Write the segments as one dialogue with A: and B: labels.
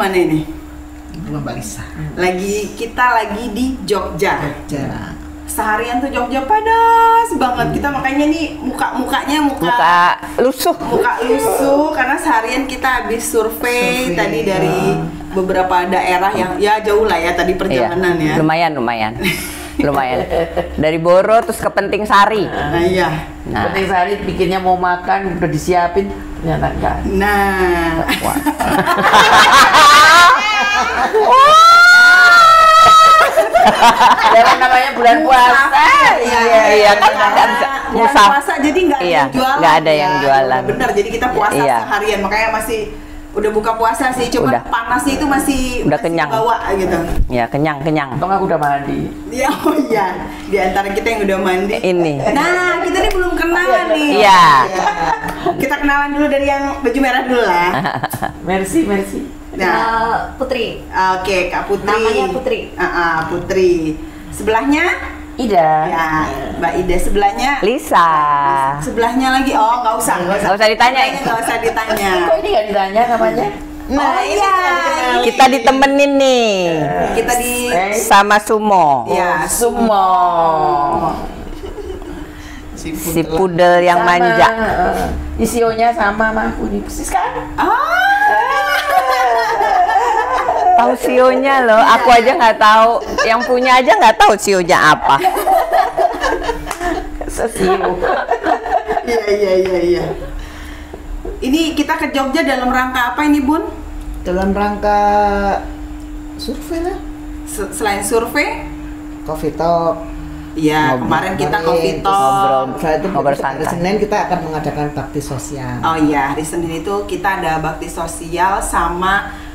A: mana ini?
B: Rumah Mbak Lisa.
A: Kita lagi di Jogja.
B: Jogja.
A: Seharian tuh Jogja panas banget. Kita makanya nih mukanya
C: lusuh
A: karena seharian kita habis survei tadi dari beberapa daerah yang ya jauh lah ya tadi perjalanan ya.
C: Lumayan. Dari Boro terus ke Penting Sari.
A: Nah iya.
D: Penting Sari bikinnya mau makan udah disiapin ternyata enggak.
A: Nah.
D: Jangan namanya bulan puasa.
C: Iya kan nggak bisa
A: puasa jadi nggak ada yang jualan.
C: Nggak ada yang jualan.
A: Bener, jadi kita puasa seharian makanya masih udah buka puasa sih, cuma panasnya itu masih
C: kenyang
A: bawa gitu.
C: Ya kenyang.
D: Untung aku udah mandi.
A: Ya oh iya, di antara kita yang udah mandi.
C: Ini.
A: Nah kita nih belum kenalan nih.
C: Iya.
A: Kita kenalan dulu dari yang baju merah dulu lah.
D: Merci.
A: Nah,
E: Putri.
A: Oke, Kak Putri.
E: Namanya Putri.
A: Putri. Sebelahnya
D: Ida.
A: Ya, Mbak Ida. Sebelahnya
C: Lisa.
A: Sebelahnya lagi, nggak usah ditanya. Nggak usah ditanya.
D: Kok ini nggak ditanya namanya?
A: Nah, iya.
C: Kita ditemenin nih.
A: Kita
C: sama Sumo.
A: Ya,
D: Sumo.
C: Si pudel yang manja.
D: Isionya sama aku nih, persis kan?
C: Tahu sionya loh, aku aja nggak tahu. Yang punya aja nggak tahu sionya apa.
D: Sesio.
A: Iya. Ini kita ke Jogja dalam rangka apa ini, Bun?
B: Dalam rangka survei lah.
A: Selain survei,
B: Coffee Talk.
A: Iya, kemarin kita Coffee Talk.
B: Ngobrol santai. Hari Senin kita akan mengadakan bakti sosial.
A: Oh iya, hari Senin itu kita ada bakti sosial sama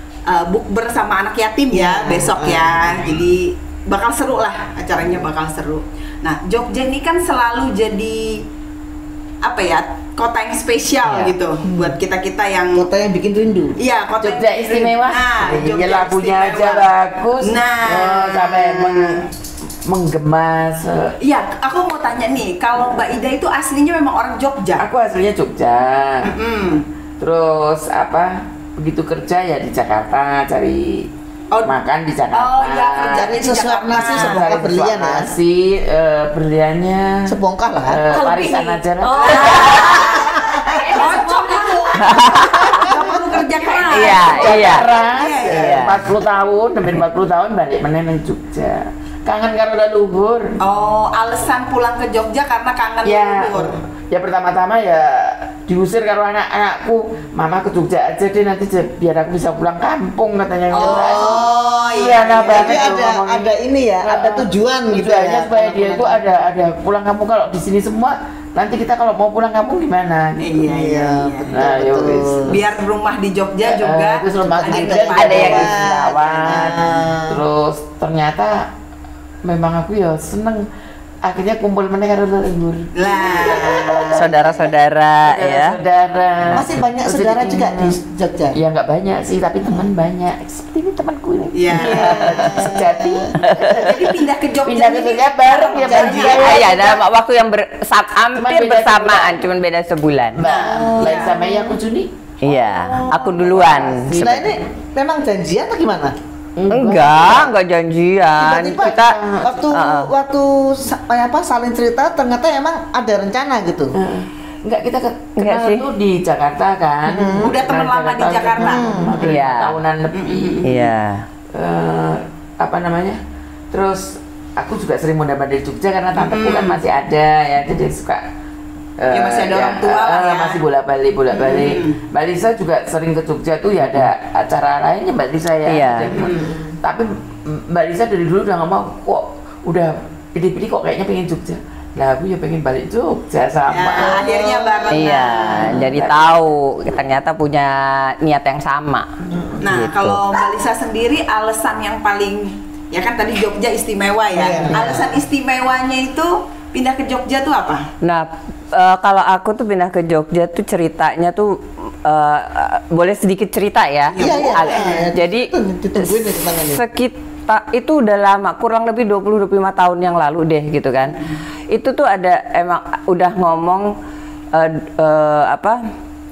A: bukber sama anak yatim ya besok ya. Jadi bakal seru lah, acaranya bakal seru. Nah, Jogja ini kan selalu jadi apa ya, kota yang spesial gitu buat kita-kita yang
B: kota yang bikin rindu.
A: Iya, kota
D: Jogja
A: yang
D: istimewa.
A: Jogja
D: lagunya aja
A: istimewa.
D: bagus. Sampai menggemas.
A: Iya, aku mau tanya nih, kalau Mbak Ida itu aslinya memang orang Jogja?
D: Aku aslinya Jogja. Terus begitu kerja ya di Jakarta, cari makan di Jakarta.
A: Oh iya, kerja
B: cari sesuap nasi, sebongkah berlian ya.
D: Nasi, berliannya
B: sebongkah lah.
D: Warisan aja lah.
A: Cocok itu. Gak perlu kerja keras.
C: Iya.
D: 40 tahun, hampir 40 tahun balik meneng Jogja. Kangen karo leluhur.
A: Alasan pulang ke Jogja karena kangen leluhur.
D: Ya pertama-tama ya diusir karo anak-anakku, mama ke Jogja aja deh nanti biar aku bisa pulang kampung katanya.
A: Iya.
B: Jadi ada ini ya, ada tujuan gitu ya.
D: Supaya dia itu ada pulang kampung. Kalau di sini semua nanti kita kalau mau pulang kampung gimana?
A: Iya.
B: Betul.
A: Biar rumah di Jogja juga
D: terus rumah di Jogja ada yang dirawat. Terus ternyata memang aku ya seneng akhirnya kumpul meneh karo leluhur.
C: Saudara-saudara ya.
D: Saudara.
B: Masih banyak saudara juga di Jogja.
D: Ya nggak banyak sih, tapi teman banyak. Seperti ini temanku ini.
A: Iya.
D: Sejati.
A: Jadi pindah ke Jogja
D: bareng ya janjian.
C: Iya, dalam waktu yang hampir bersamaan, cuman beda sebulan.
D: Lain sama ya aku Juni.
C: Iya, aku duluan.
B: Nah ini memang janjian atau gimana?
C: Enggak janjian.
B: Tiba-tiba waktu saling cerita ternyata emang ada rencana gitu.
D: Enggak, kita kenal tuh di Jakarta kan.
A: Udah teman lama di Jakarta.
C: Iya.
D: Tahunan lebih.
C: Iya.
D: Terus aku juga sering mondar dari Jogja karena tanteku kan masih ada ya, jadi suka
A: masih ada orang tua lah ya.
D: Masih bolak-balik. Mbak Lisa juga sering ke Jogja tuh ya, ada acara lainnya Mbak Lisa ya.
C: Iya.
D: Tapi Mbak Lisa dari dulu udah ngomong kok udah pilih-pilih kok kayaknya pengen Jogja. Lah aku ya pengen balik Jogja sama.
A: Ya, akhirnya barengan.
C: Iya, jadi tahu ternyata punya niat yang sama.
A: Nah,
C: gitu.
A: kalau Mbak Lisa sendiri alasan yang paling ya kan tadi Jogja istimewa ya. Alasan istimewanya itu pindah ke Jogja tuh apa?
C: Nah, kalau aku tuh pindah ke Jogja tuh ceritanya tuh boleh sedikit cerita ya.
B: Iya.
C: Jadi sekitar itu udah lama, kurang lebih 20-25 tahun yang lalu deh gitu kan. Itu tuh ada emang udah ngomong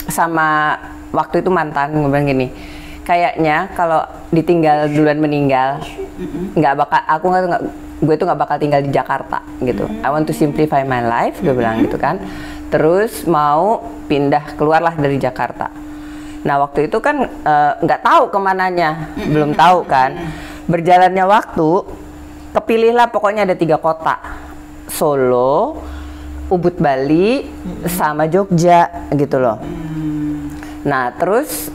C: sama waktu itu mantan ngomong gini. kayaknya kalau ditinggal duluan meninggal, nggak bakal, gue tuh nggak bakal tinggal di Jakarta gitu. I want to simplify my life, gue bilang gitu kan. Terus mau pindah keluarlah dari Jakarta. Nah waktu itu kan nggak tahu kemananya, belum tahu kan. Berjalannya waktu, kepilihlah pokoknya ada 3 kota, Solo, Ubud Bali, sama Jogja gitu loh. Nah terus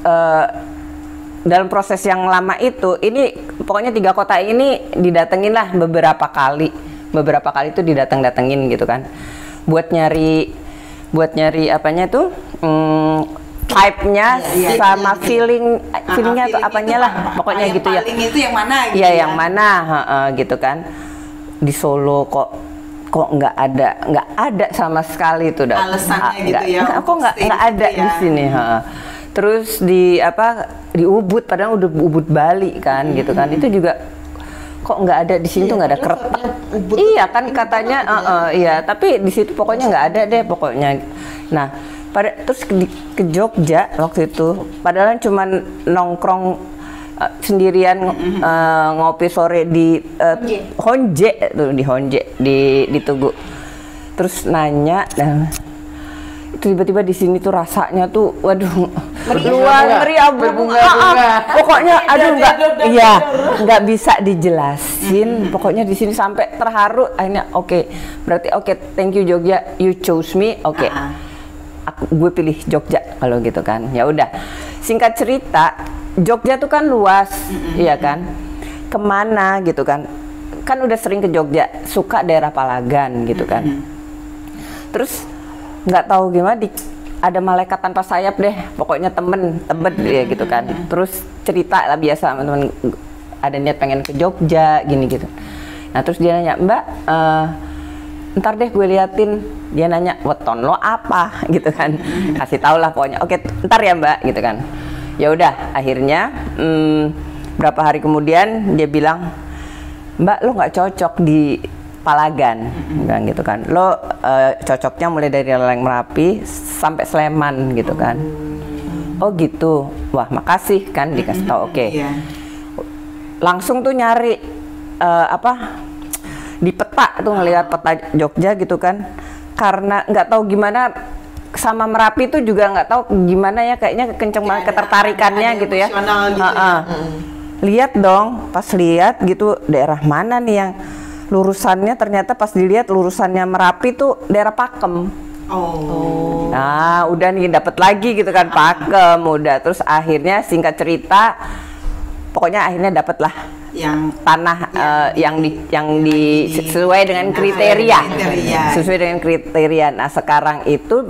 C: dalam proses yang lama itu, ini pokoknya 3 kota ini didatengin lah beberapa kali itu didatengin gitu kan, buat nyari apanya tuh type-nya sama feelingnya atau apanya lah, pokoknya gitu ya.
A: Paling itu yang mana? Gitu
C: iya yang mana, gitu kan. Di Solo kok nggak ada sama sekali itu,
A: alasannya gitu ya.
C: Kok nggak ada
A: gitu
C: di sini. Terus di Ubud, padahal udah Ubud Bali kan, gitu kan. Itu juga kok nggak ada di sini tuh, nggak ada kereta. Iya kan katanya, iya. Tapi di situ pokoknya nggak ada deh pokoknya. Nah, terus ke Jogja waktu itu, padahal cuman nongkrong sendirian, ngopi sore di Honje tuh, di Tugu. Terus nanya, dan tiba-tiba di sini tuh rasanya tuh, waduh, meriah bunga. Pokoknya, aduh nggak bisa dijelasin. Pokoknya di sini sampai terharu. Akhirnya oke, berarti thank you Jogja, you chose me, oke. Gue pilih Jogja kalau gitu kan. Ya udah, singkat cerita, Jogja tuh kan luas, iya kan. Kemana gitu kan? Kan udah sering ke Jogja, suka daerah Palagan gitu kan. Terus nggak tahu gimana ada malaikat tanpa sayap deh, pokoknya temen ya gitu kan. Terus cerita lah biasa teman-teman, ada niat pengen ke Jogja gini gitu. Nah terus dia nanya, Mbak, ntar deh gue liatin. Dia nanya, weton lo apa gitu kan, kasih tau lah pokoknya, oke ntar ya Mbak gitu kan. Ya udah, akhirnya berapa hari kemudian dia bilang, Mbak lo nggak cocok di Palagan, bilang gitu kan. Lo cocoknya mulai dari Leleng Merapi sampai Sleman gitu kan. Oh gitu, wah makasih kan, dikasih tau, oke. Langsung tuh nyari di peta tuh, ngelihat peta Jogja gitu kan. Karena nggak tahu gimana sama Merapi itu juga nggak tahu gimana ya, kayaknya kenceng banget ketertarikannya gitu ya.
A: Gitu
C: Lihat dong, pas lihat gitu daerah mana nih yang lurusannya, ternyata pas dilihat lurusannya Merapi tuh daerah Pakem. Nah udah nih dapet lagi gitu kan, Pakem udah. Terus akhirnya singkat cerita, pokoknya akhirnya dapet lah yang tanah yang sesuai dengan kriteria. Sesuai dengan kriteria. Nah sekarang itu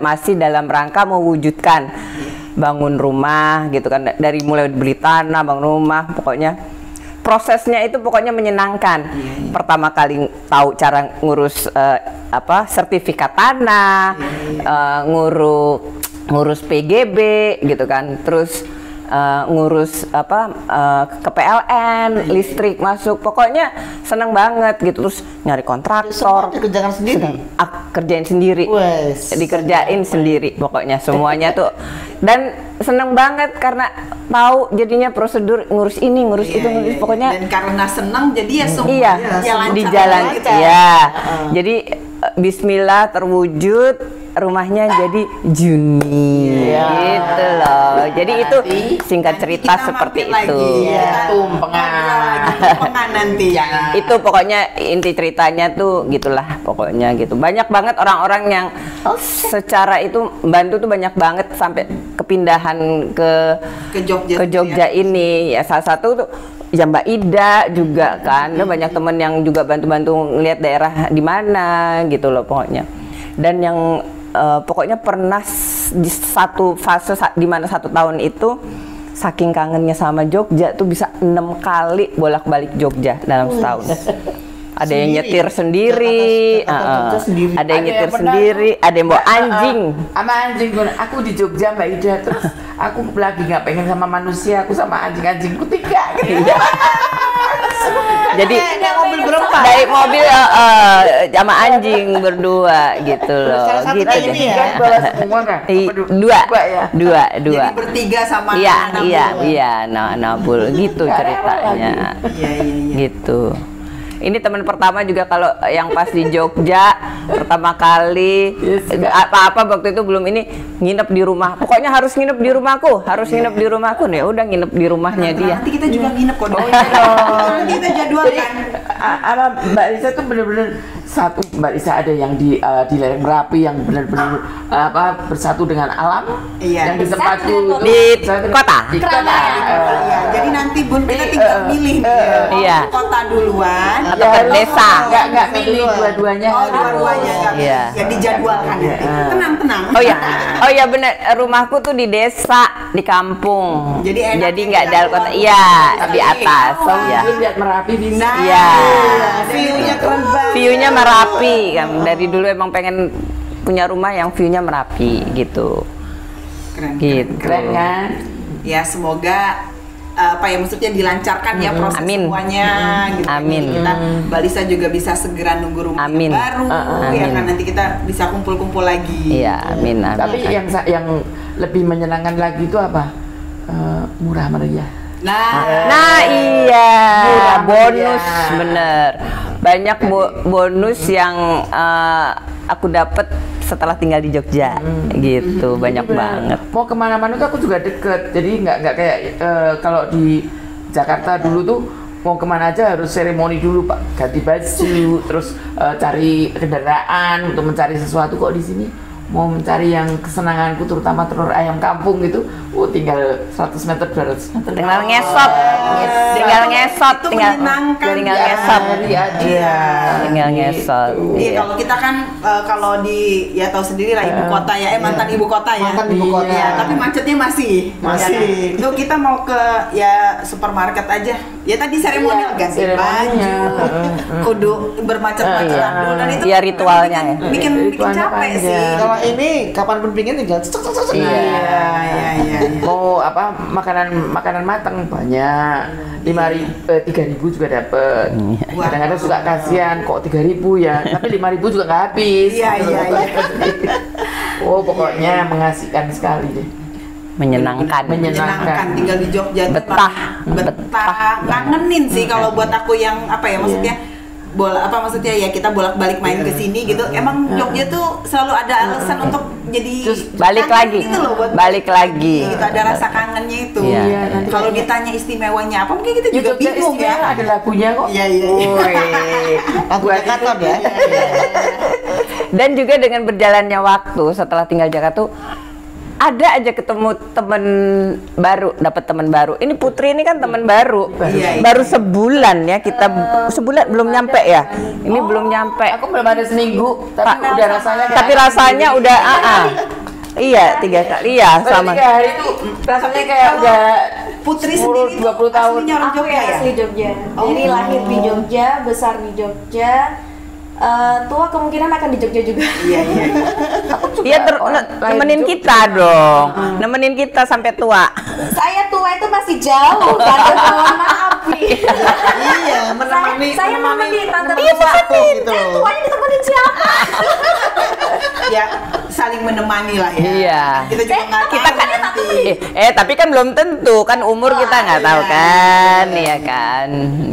C: masih dalam rangka mewujudkan, bangun rumah gitu kan, dari mulai beli tanah, bangun rumah, pokoknya prosesnya itu pokoknya menyenangkan. Pertama kali tahu cara ngurus sertifikat tanah, ngurus PGB gitu kan, terus ngurus ke PLN, listrik masuk, pokoknya seneng banget gitu. Terus nyari kontraktor, kerjain sendiri, dikerjain sendiri, pokoknya semuanya tuh. Dan seneng banget karena tahu jadinya prosedur ngurus ini, ngurus itu, ngurus pokoknya.
A: Dan karena seneng jadi ya semua
C: di jalan jadi bismillah terwujud. Rumahnya jadi Juni gitu loh. Jadi itu singkat cerita seperti itu.
A: Tumpengan nanti ya.
C: Itu pokoknya inti ceritanya tuh gitulah pokoknya gitu. Banyak banget orang-orang yang secara itu bantu tuh, banyak banget sampai kepindahan ke Jogja ini. Ya salah satu tuh ya Mbak Ida juga kan. Banyak temen yang juga bantu-bantu ngeliat daerah di mana gitu loh pokoknya. Dan yang pokoknya pernah di satu fase di mana 1 tahun itu saking kangennya sama Jogja tuh bisa 6 kali bolak-balik Jogja dalam setahun. Ada yang nyetir sendiri, ada yang nyetir sendiri, ada yang bawa anjing.
D: Sama anjing, aku di Jogja Mbak Ida, terus aku lagi nggak pengen sama manusia, aku sama anjing-anjingku 3 gitu.
C: Jadi
B: naik mobil berempat.
C: naik mobil sama anjing berdua gitu loh.
B: Salah satu
C: Gitu
B: kayak
C: deh.
B: ini ya?
D: Kan bawa semua kan?
C: Dua,
D: ya?
C: dua.
A: Jadi bertiga sama
C: Iya,
A: anak
C: iya,
A: Nabul.
C: iya, Nabul gitu ceritanya.
A: Iya, iya, iya.
C: Gitu. Ini teman pertama juga kalau yang pas di Jogja pertama kali apa-apa waktu itu belum ini nginep di rumah. Pokoknya harus nginep di rumahku, harus nginep di rumahku nih. Udah nginep di rumahnya dia.
A: Nanti kita juga nginep kok.
D: Oh iya dong.
A: Nanti kita jadwalkan.
D: Apa Mbak Lisa tuh bener-bener satu. Mbak Lisa ada yang di lereng Merapi yang bener-bener bersatu dengan alam.
A: Iya.
D: Yang di tempatku
C: Di kota.
D: Di kota.
A: Iya, jadi nanti Bun kita tinggal milih
C: Iya.
A: kota duluan.
C: Atau ke desa.
D: Nggak milih dua-duanya.
A: Oh, dua-duanya nggak
C: Iya.
A: ya dijadwalkan nanti. Tenang.
C: Oh iya benar. Rumahku tuh di desa, di kampung.
A: Jadi enak
C: Jadi
A: ya,
C: nggak
A: di
C: dalam
A: bawah.
C: kota. Iya, di atas.
A: Wah.
C: Iya.
D: Lu lihat Merapi bisa.
A: Nah,
C: Iya.
A: view-nya keren banget.
C: View-nya Merapi kan. Dari dulu emang pengen punya rumah yang view-nya Merapi gitu.
A: Keren.
C: Gitu.
D: Keren kan?
A: Ya semoga apa ya maksudnya dilancarkan ya proses
C: Amin.
A: semuanya gitu.
C: Amin.
A: Jadi kita Mbak Lisa juga bisa segera nunggu rumah
C: Amin.
A: baru ya
C: Amin.
A: kan nanti kita bisa kumpul-kumpul lagi.
C: Iya, amin, amin.
D: Tapi yang lebih menyenangkan lagi itu apa? Murah meriah.
C: Nah iya,
D: Murah
C: bonus
D: meriah.
C: bener. Banyak bonus yang aku dapat setelah tinggal di Jogja, gitu banyak banget.
D: Mau kemana-mana tuh aku juga deket, jadi nggak kayak kalau di Jakarta dulu tuh mau kemana aja harus seremoni dulu Pak, ganti baju, terus cari kendaraan untuk mencari sesuatu. Kok di sini mau mencari yang kesenanganku terutama telur ayam kampung gitu, tinggal 100 meter 200 meter.
C: Tinggal ngesot, tinggal ngesot,
A: Itu
C: tinggal
A: menyenangkan.
C: tinggal
A: Ya.
C: ngesot,
D: Hari aja.
C: tinggal ngesot.
A: Iya,
C: Iya.
A: kalau kita kan kalau di ya tahu sendiri lah ibu kota ya, mantan ibu kota ya.
B: Mantan ibu kota.
A: Iya, tapi macetnya masih.
B: Masih.
A: Ya, itu kita mau ke ya supermarket aja. Ya tadi seremonial
D: Iya,
A: ganti
D: seremoninya.
A: baju. Kudu bermacet-macetan
D: Iya.
A: dulu dan itu
C: Iya, ritualnya ya.
A: bikin
D: Ritualnya
A: capek
D: panjang.
A: sih.
B: Kalau ini kapan pun pingin tinggal cek.
A: Iya.
D: Mau apa makanan matang banyak, 3.000 juga dapet.
A: Wah.
D: Kadang-kadang suka kasihan kok 3.000 ya, tapi 5.000 juga nggak habis.
A: Iya.
D: Oh pokoknya mengasihkan sekali deh.
C: Menyenangkan.
A: Menyenangkan tinggal di Jogja tuh,
C: Betah.
A: betah ngangenin sih kalau buat aku yang apa ya maksudnya maksudnya ya kita bolak-balik main ke sini gitu. Emang Jogja tuh selalu ada alasan untuk jadi
D: Terus
C: balik
A: kangen
C: lagi.
A: gitu loh, buat
C: Balik lagi.
A: gitu ada rasa kangennya itu.
C: Iya.
D: Nanti
A: Kalau ditanya istimewanya apa mungkin kita juga
D: Jogja
A: bingung ya.
D: istimewa ada lagunya kok.
A: Iya.
B: Lagu Jakarta ya.
C: Dan juga dengan berjalannya waktu setelah tinggal Jakarta tuh ada aja ketemu teman baru, dapat teman baru. Ini Putri ini kan teman baru.
A: Iya.
C: Baru sebulan ya kita sebulan belum nyampe ya. Ini belum nyampe.
D: Aku belum ada seminggu, tapi udah rasanya kayak
C: Tapi rasanya udah Iya, 3 kali. Iya, sama.
D: 3 hari itu rasanya kayak udah
A: Putri
D: 10,
A: sendiri
D: 20 tahun.
A: aslinya orang
E: Aku
A: Jogja
E: ya
A: ya.
E: asli Jogja.
A: Oh.
E: Jadi lahir di Jogja, besar di Jogja. Tua kemungkinan akan di Jogja juga.
A: Iya.
C: Iya, nemenin kita dong. Nemenin kita sampai tua.
E: Saya tua itu masih jauh, tante, mohon maaf nih.
B: Iya, menemani
E: Saya menemani tante
B: menemani
E: tua.
B: waktu gitu.
E: Tuanya ditemenin siapa?
A: Ya saling menemani lah ya.
C: Iya.
A: Kita juga nggak
C: Kita
A: tahu
C: kan
A: nanti.
C: tapi kan belum tentu kan umur kita nggak tahu
A: iya.
C: kan, iya kan.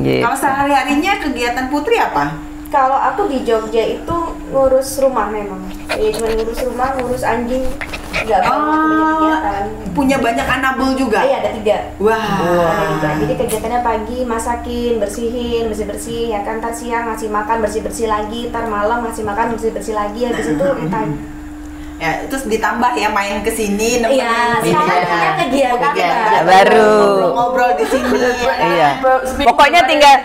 C: Gitu.
A: Kalau sehari-harinya kegiatan Putri apa?
E: Kalau aku di Jogja itu ngurus rumah memang. Ya cuma ngurus rumah, ngurus anjing. Enggak banyak kegiatan.
A: Punya banyak anabul juga.
E: Iya, ada 3.
A: Wah.
E: Ada 3. Jadi kegiatannya pagi masakin, bersihin, bersih-bersih, ya kan, ntar siang ngasih makan, bersih-bersih lagi, ntar malam ngasih makan, bersih-bersih lagi, habis itu time.
A: Ya, terus ditambah ya main ke sini nemenin
E: Iya,
A: ini.
E: sekarang punya kegiatan
D: Kegiatan
C: baru.
A: Ngobrol di sini.
C: Iya. Pokoknya tinggal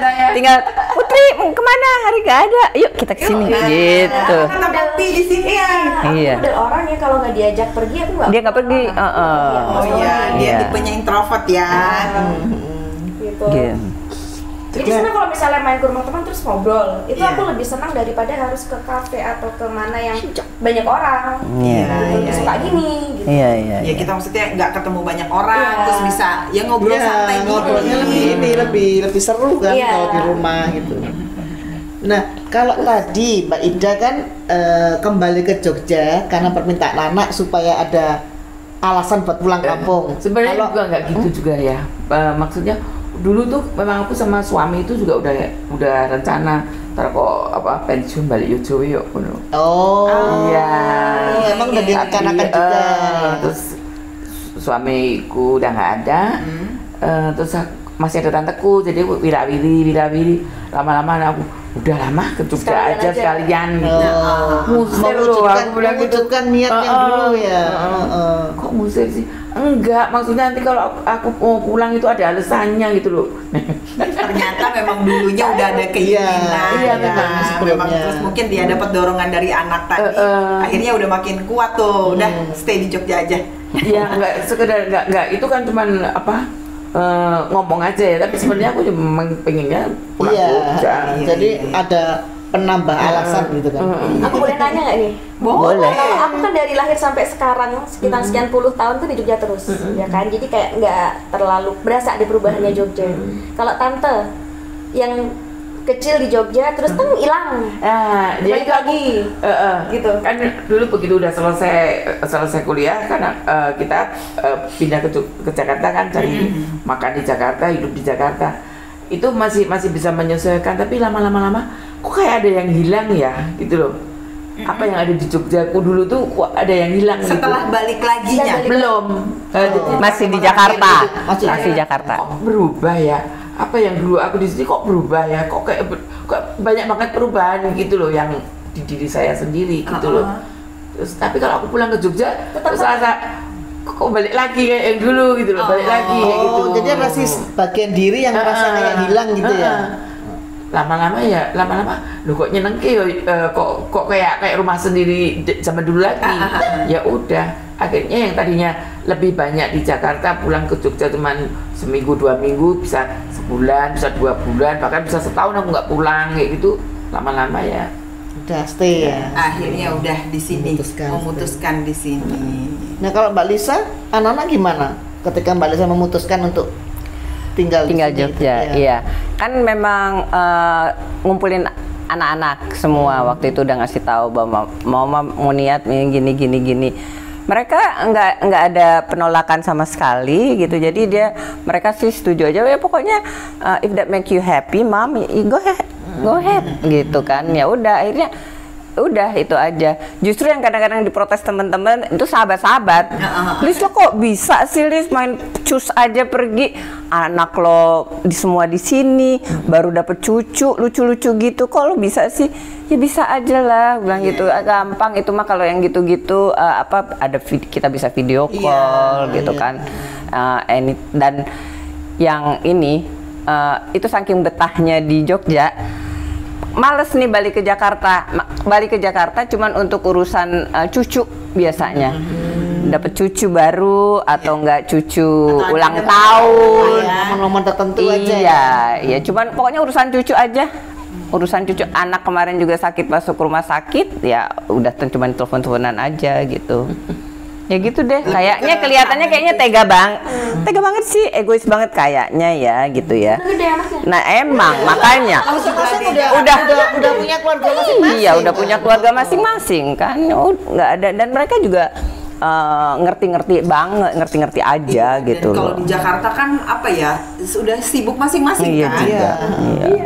C: Putri kemana hari gak ada, yuk kita kesini gitu.
A: Kata Papi di sini.
C: Iya.
E: Aku ada orang ya kalau nggak diajak pergi aku nggak.
C: Dia nggak pergi.
A: Oh iya, dia
C: Iya.
A: tipenya introvert ya.
E: Gitu.
C: Gitu.
E: Jadi sebenarnya kalau misalnya main ke rumah teman terus ngobrol, itu aku lebih senang daripada harus ke kafe atau ke mana yang banyak orang. Gitu. Suka gini gitu.
A: Ya kita maksudnya nggak ketemu banyak orang, terus bisa ya ngobrol santai gitu.
B: Ngobrolnya lebih seru kan kalau di rumah gitu. Nah, kalau tadi Mbak Ida kan kembali ke Jogja karena permintaan anak supaya ada alasan buat pulang kampung.
D: Sebenarnya juga nggak gitu juga ya. Maksudnya dulu tuh memang aku sama suami itu juga udah rencana ntar kok pensiun balik Yojo yuk. Iya.
B: Emang udah direncanakan juga.
D: Terus suamiku udah nggak ada. Terus masih ada tanteku, jadi wirawiri lama-lama aku udah lama ke Jogja aja sekalian gitu. Musir loh, aku bilang gitu.
B: Mewujudkan niat yang dulu ya.
D: Kok musir sih? Enggak, maksudnya nanti kalau aku mau pulang itu ada alasannya gitu loh.
A: Ternyata memang dulunya udah ada keinginan.
D: Iya,
A: memang terus mungkin dia dapat dorongan dari anak tadi. Akhirnya udah makin kuat tuh, udah stay di Jogja aja.
D: Iya, enggak sekedar enggak itu kan cuman ngomong aja ya, tapi sebenarnya aku cuma pengennya pulang Jogja.
B: Jadi ada penambah alasan gitu kan.
E: Aku boleh nanya nggak nih?
C: Boleh.
E: Kalau aku kan dari lahir sampai sekarang sekitar sekian puluh tahun tuh di Jogja terus, ya kan? Jadi kayak nggak terlalu berasa di perubahannya Jogja. Kalau tante yang kecil di Jogja terus hilang.
D: Jadi
E: Balik lagi.
D: Gitu. Kan dulu begitu udah selesai kuliah kan kita pindah ke Jakarta kan, cari makan di Jakarta, hidup di Jakarta. Itu masih bisa menyesuaikan, tapi lama-lama kok kayak ada yang hilang ya gitu loh. Apa yang ada di Jogja aku dulu tuh kok ada yang hilang
A: setelah
D: gitu.
A: balik laginya
D: Belum.
C: Masih di Jakarta. Masih Jakarta.
D: Kok berubah ya? Apa yang dulu aku di sini kok berubah ya? Kok banyak banget perubahan gitu loh yang di diri saya sendiri gitu loh. Terus tapi kalau aku pulang ke Jogja terus rasa kok balik lagi kayak yang dulu gitu loh, balik lagi kayak gitu.
B: Jadi masih bagian diri yang merasa kayak hilang gitu ya.
D: Lama-lama loh kok nyenengke kok kayak rumah sendiri zaman dulu lagi. Ya udah, akhirnya yang tadinya lebih banyak di Jakarta pulang ke Jogja cuman seminggu 2 minggu, bisa sebulan, bisa 2 bulan, bahkan bisa setahun aku nggak pulang kayak gitu. Lama-lama ya
B: udah stay ya.
A: Akhirnya udah di sini, memutuskan di sini.
B: Nah kalau Mbak Lisa, anak-anak gimana ketika Mbak Lisa memutuskan untuk tinggal di
C: Jogja? Iya, kan memang ngumpulin anak-anak semua waktu itu udah ngasih tahu bahwa mau niat gini. Mereka nggak ada penolakan sama sekali gitu, jadi mereka sih setuju aja ya pokoknya if that make you happy mom, go ahead gitu kan. Ya udah akhirnya udah itu aja. Justru yang kadang-kadang diprotes teman-teman itu sahabat-sahabat. Lis lo kok bisa sih Lis main cus aja pergi, anak lo semua di sini baru dapet cucu lucu-lucu gitu, kok lo bisa sih? Ya bisa aja lah, bilang gitu. Gampang itu mah kalau yang gitu-gitu kita bisa video call gitu kan. Dan yang ini itu saking betahnya di Jogja. Males nih balik ke Jakarta cuman untuk urusan cucu biasanya. Dapat cucu baru atau enggak cucu ulang tahun,
B: momen-momen tertentu aja.
C: Iya, cuman pokoknya urusan cucu aja. Urusan cucu. Anak kemarin juga sakit masuk rumah sakit, ya udah cuman telepon-teleponan aja gitu. Ya gitu deh, kelihatannya tega banget sih, egois banget kayaknya ya gitu ya. Nah emang makanya udah
B: punya keluarga masing-masing.
C: Iya udah punya keluarga masing-masing kan, nggak ada, dan mereka juga ngerti aja gitu.
A: Dan kalau di Jakarta kan sudah sibuk masing-masing kan. Iya.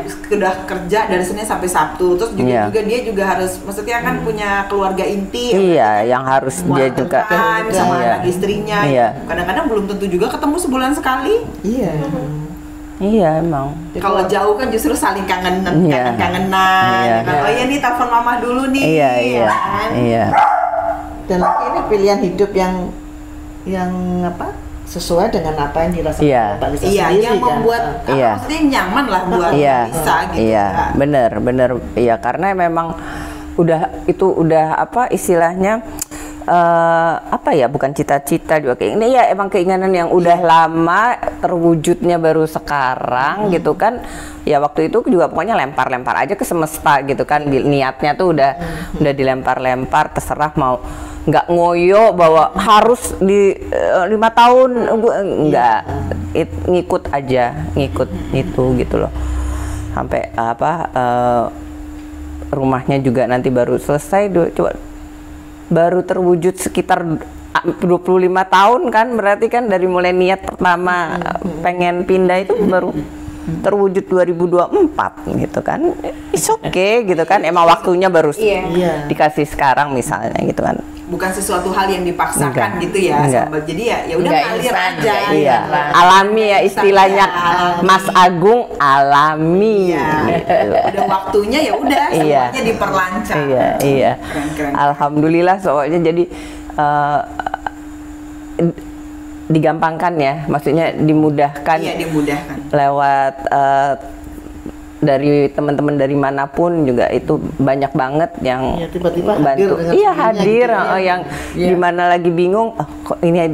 A: Sudah kerja dari Senin sampai Sabtu, terus juga dia juga harus, maksudnya kan punya keluarga inti.
C: Iya, yang harus dia juga
A: sama anak istrinya. Kadang-kadang belum tentu juga ketemu sebulan sekali.
B: Iya.
C: Iya emang.
A: Kalau jauh kan justru saling kangenan. Ya kan? Oh iya nih telepon mama dulu nih.
C: Iya.
B: Dan ini pilihan hidup yang sesuai dengan apa yang dirasakan Mbak Lisa sendiri
A: yang membuat maksudnya nyaman lah buat Lisa gitu.
C: Iya, bener. Iya, karena memang udah istilahnya apa ya, bukan cita-cita juga kayak ini ya, emang keinginan yang udah lama terwujudnya baru sekarang gitu kan. Ya waktu itu juga pokoknya lempar-lempar aja ke semesta gitu kan, niatnya tuh udah dilempar-lempar, terserah mau nggak ngoyo bahwa harus di 5 tahun, nggak, ngikut aja, ngikut itu gitu loh, sampai rumahnya juga nanti baru selesai baru terwujud sekitar 25 tahun kan, berarti kan dari mulai niat pertama pengen pindah itu baru terwujud 2024 gitu kan. It's okay gitu kan, emang waktunya baru dikasih sekarang misalnya gitu kan.
A: Bukan sesuatu hal yang dipaksakan gitu ya, sahabat. Jadi ya udah ngalir aja.
C: Iya. Alami ya istilahnya Mas Agung, alami.
A: Udah waktunya ya udah semuanya diperlancar.
C: Iya.
A: Keren.
C: Alhamdulillah soalnya jadi digampangkan ya, maksudnya dimudahkan.
A: Iya, dimudahkan.
C: Lewat dari teman-teman dari manapun juga itu banyak banget yang
B: tiba-tiba
C: bantu. Hadir gitu, yang dimana lagi bingung, kok ini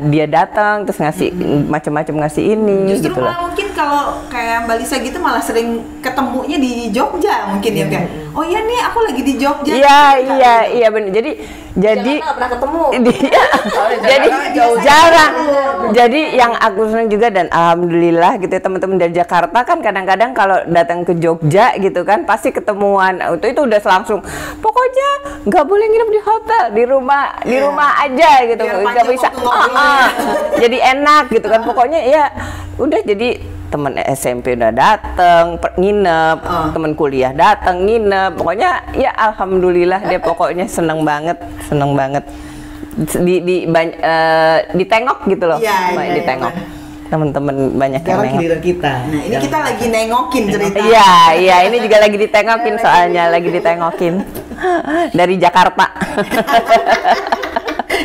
C: dia datang terus ngasih macam-macam, ngasih ini.
A: Justru
C: gitu
A: malah mungkin kalau kayak Mbak Lisa gitu malah sering ketemunya di Jogja mungkin ya kayak, oh iya nih aku lagi di Jogja.
C: Iya benar. Jadi
E: nggak pernah ketemu.
C: Jadi jarang. Jadi yang aku senang juga, dan alhamdulillah gitu ya, teman-teman dari Jakarta kan kadang-kadang kalau datang ke Jogja gitu kan pasti ketemuan. Itu udah langsung, pokoknya nggak boleh nginep di hotel, di rumah aja gitu, nggak bisa. Jadi enak gitu kan, pokoknya ya udah. Jadi teman SMP udah dateng nginep, teman kuliah dateng nginep, pokoknya ya alhamdulillah dia pokoknya seneng banget ditengok gitu loh. Ditengok teman-teman banyak yang nengok
B: kita.
A: Nah ini kita lagi nengokin cerita.
C: Iya ini juga lagi ditengokin, soalnya lagi ditengokin dari Jakarta.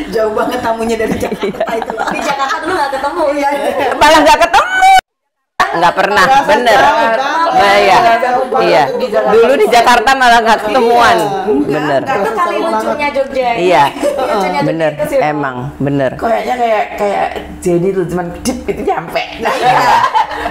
A: Jauh banget tamunya dari Jakarta itu.
E: Di Jakarta dulu nggak ketemu ya.
C: Malah nggak ketemu. Nggak pernah, bener. Iya. Dulu di Jakarta malah nggak ketemuan, bener.
E: Itu kali lucunya Jogja.
C: Iya, bener. Emang bener.
D: Kayaknya kayak Jenny tuh cuman dip itu nyampe.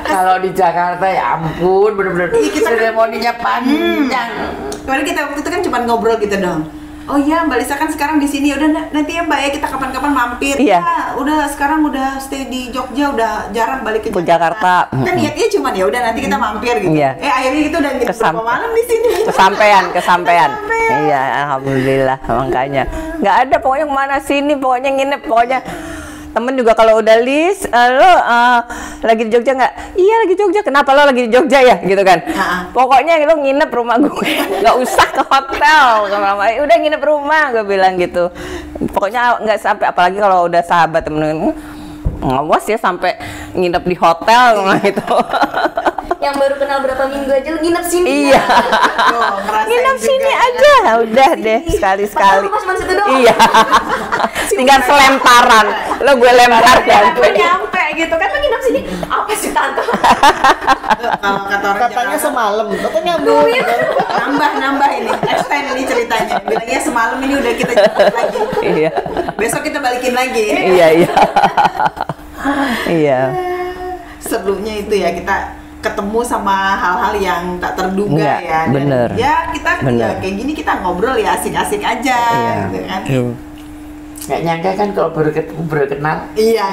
D: Kalau di Jakarta ya ampun, bener-bener seremoninya panjang.
A: Kemarin kita waktu itu kan cuma ngobrol gitu dong. Oh iya, Mbak Lisa kan sekarang di sini, udah nanti ya Mbak ya kita kapan-kapan mampir.
C: Iya.
A: Udah sekarang udah stay di Jogja, udah jarang balik ke
C: Jakarta.
A: Kan niatnya cuman ya udah nanti kita mampir gitu.
C: Iya.
A: Akhirnya itu udah nginep berapa malam di sini.
C: Kesampean. Iya, alhamdulillah, makanya. Nggak ada pokoknya kemana sini, pokoknya nginep, pokoknya. Temen juga kalau udah list, lo lagi di Jogja nggak? Iya lagi di Jogja. Kenapa lo lagi di Jogja ya? Gitu kan. Pokoknya lo nginep rumah gue, nggak usah ke hotel. Udah nginep rumah, gue bilang gitu. Pokoknya nggak sampai, apalagi kalau udah sahabat temen, ngawas ya sampai nginep di hotel gitu.
E: Yang baru kenal berapa minggu aja lo nginep sini.
C: Iya. Nginep sini aja, udah deh sekali-sekali. Iya. Tinggal selemparan, lo gue lempar
E: nyampe gitu kan, lo nginep sini apa sih tante?
A: Kalau kata orang
B: Katanya
A: Jakarta,
B: semalam, katanya nyambung.
A: nambah ini, extend ini ceritanya. Bilangnya semalam ini udah kita jemput lagi.
C: Iya.
A: Besok kita balikin lagi.
C: Iya.
A: Serunya itu ya, kita ketemu sama hal-hal yang tak terduga.
C: Enggak,
A: ya. Dan
C: bener.
A: ya kita
C: Bener.
A: ya, kayak gini kita ngobrol ya asik-asik aja gitu kan.
D: Nggak nyangka kan kalau baru ketemu, baru kenal.
A: Iya.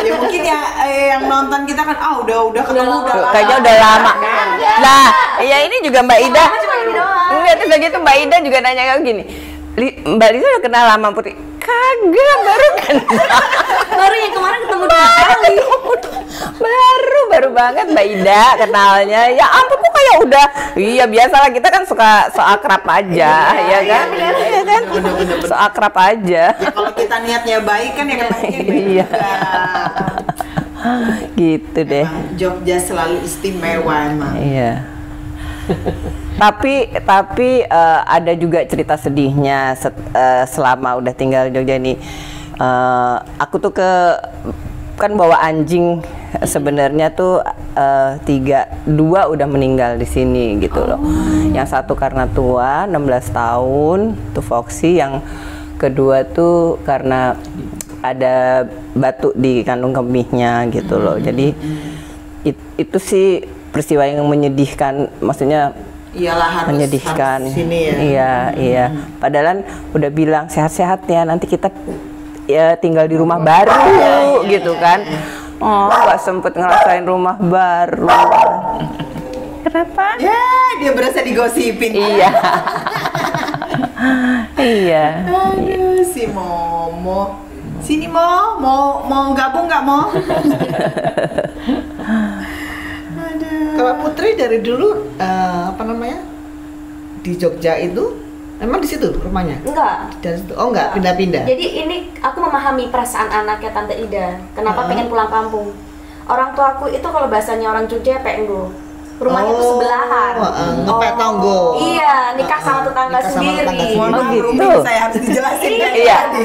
A: Ya mungkin ya yang nonton kita kan udah ketemu udah lama.
C: Kayaknya udah lama. Nah, ya ini juga Mbak Ida.
E: Cuma ini doang.
C: Enggak, terus gitu Mbak Ida juga nanya kayak gini. Mbak Lisa udah kenal lama Putri? Kagak, baru kenal.
E: Baru yang kemarin ketemu 2 kali.
C: Baru banget Mbak Ida kenalnya. Ya ampun, kok kayak udah. Iya biasalah, kita kan suka so akrab aja, ya kan? Iya kan? So akrab aja.
A: Ya kalau kita niatnya baik kan ya ketemu
C: Iya. Gitu deh.
A: Jogja selalu istimewa emang.
C: Iya. tapi ada juga cerita sedihnya selama udah tinggal di Jogja nih. Aku tuh kan bawa anjing, sebenarnya tuh 2 udah meninggal di sini gitu loh. Yang satu karena tua 16 tahun tuh Foxy, yang kedua tuh karena ada batu di kandung kemihnya gitu loh. Jadi itu sih peristiwa yang menyedihkan, maksudnya
A: Iyalah harus
C: menyedihkan.
B: sini ya.
C: Iya. Padahal udah bilang sehat-sehat ya, nanti kita ya tinggal di rumah baru gitu kan. Oh, nggak sempet ngerasain rumah baru. Kenapa?
A: Ya, dia berasa digosipin.
C: Iya. Iya.
A: Aduh, si Momo. Sini mau gabung nggak Mo? Aduh.
B: Kalau Putri dari dulu di Jogja itu emang di situ rumahnya?
E: Enggak.
B: Dari situ. Oh enggak, pindah-pindah.
E: Jadi ini aku memahami perasaan anaknya Tante Ida. Kenapa pengen pulang kampung? Orang tuaku itu kalau bahasanya orang Jogja penggo. Rumahnya tuh sebelahan.
B: Ngepek tonggo.
E: Iya, nikah sama tetangga
B: Nikah sama
E: sendiri.
B: tetangga sendiri.
A: Mohon maaf,
C: gitu.
A: Rumi, saya harus dijelasin kan?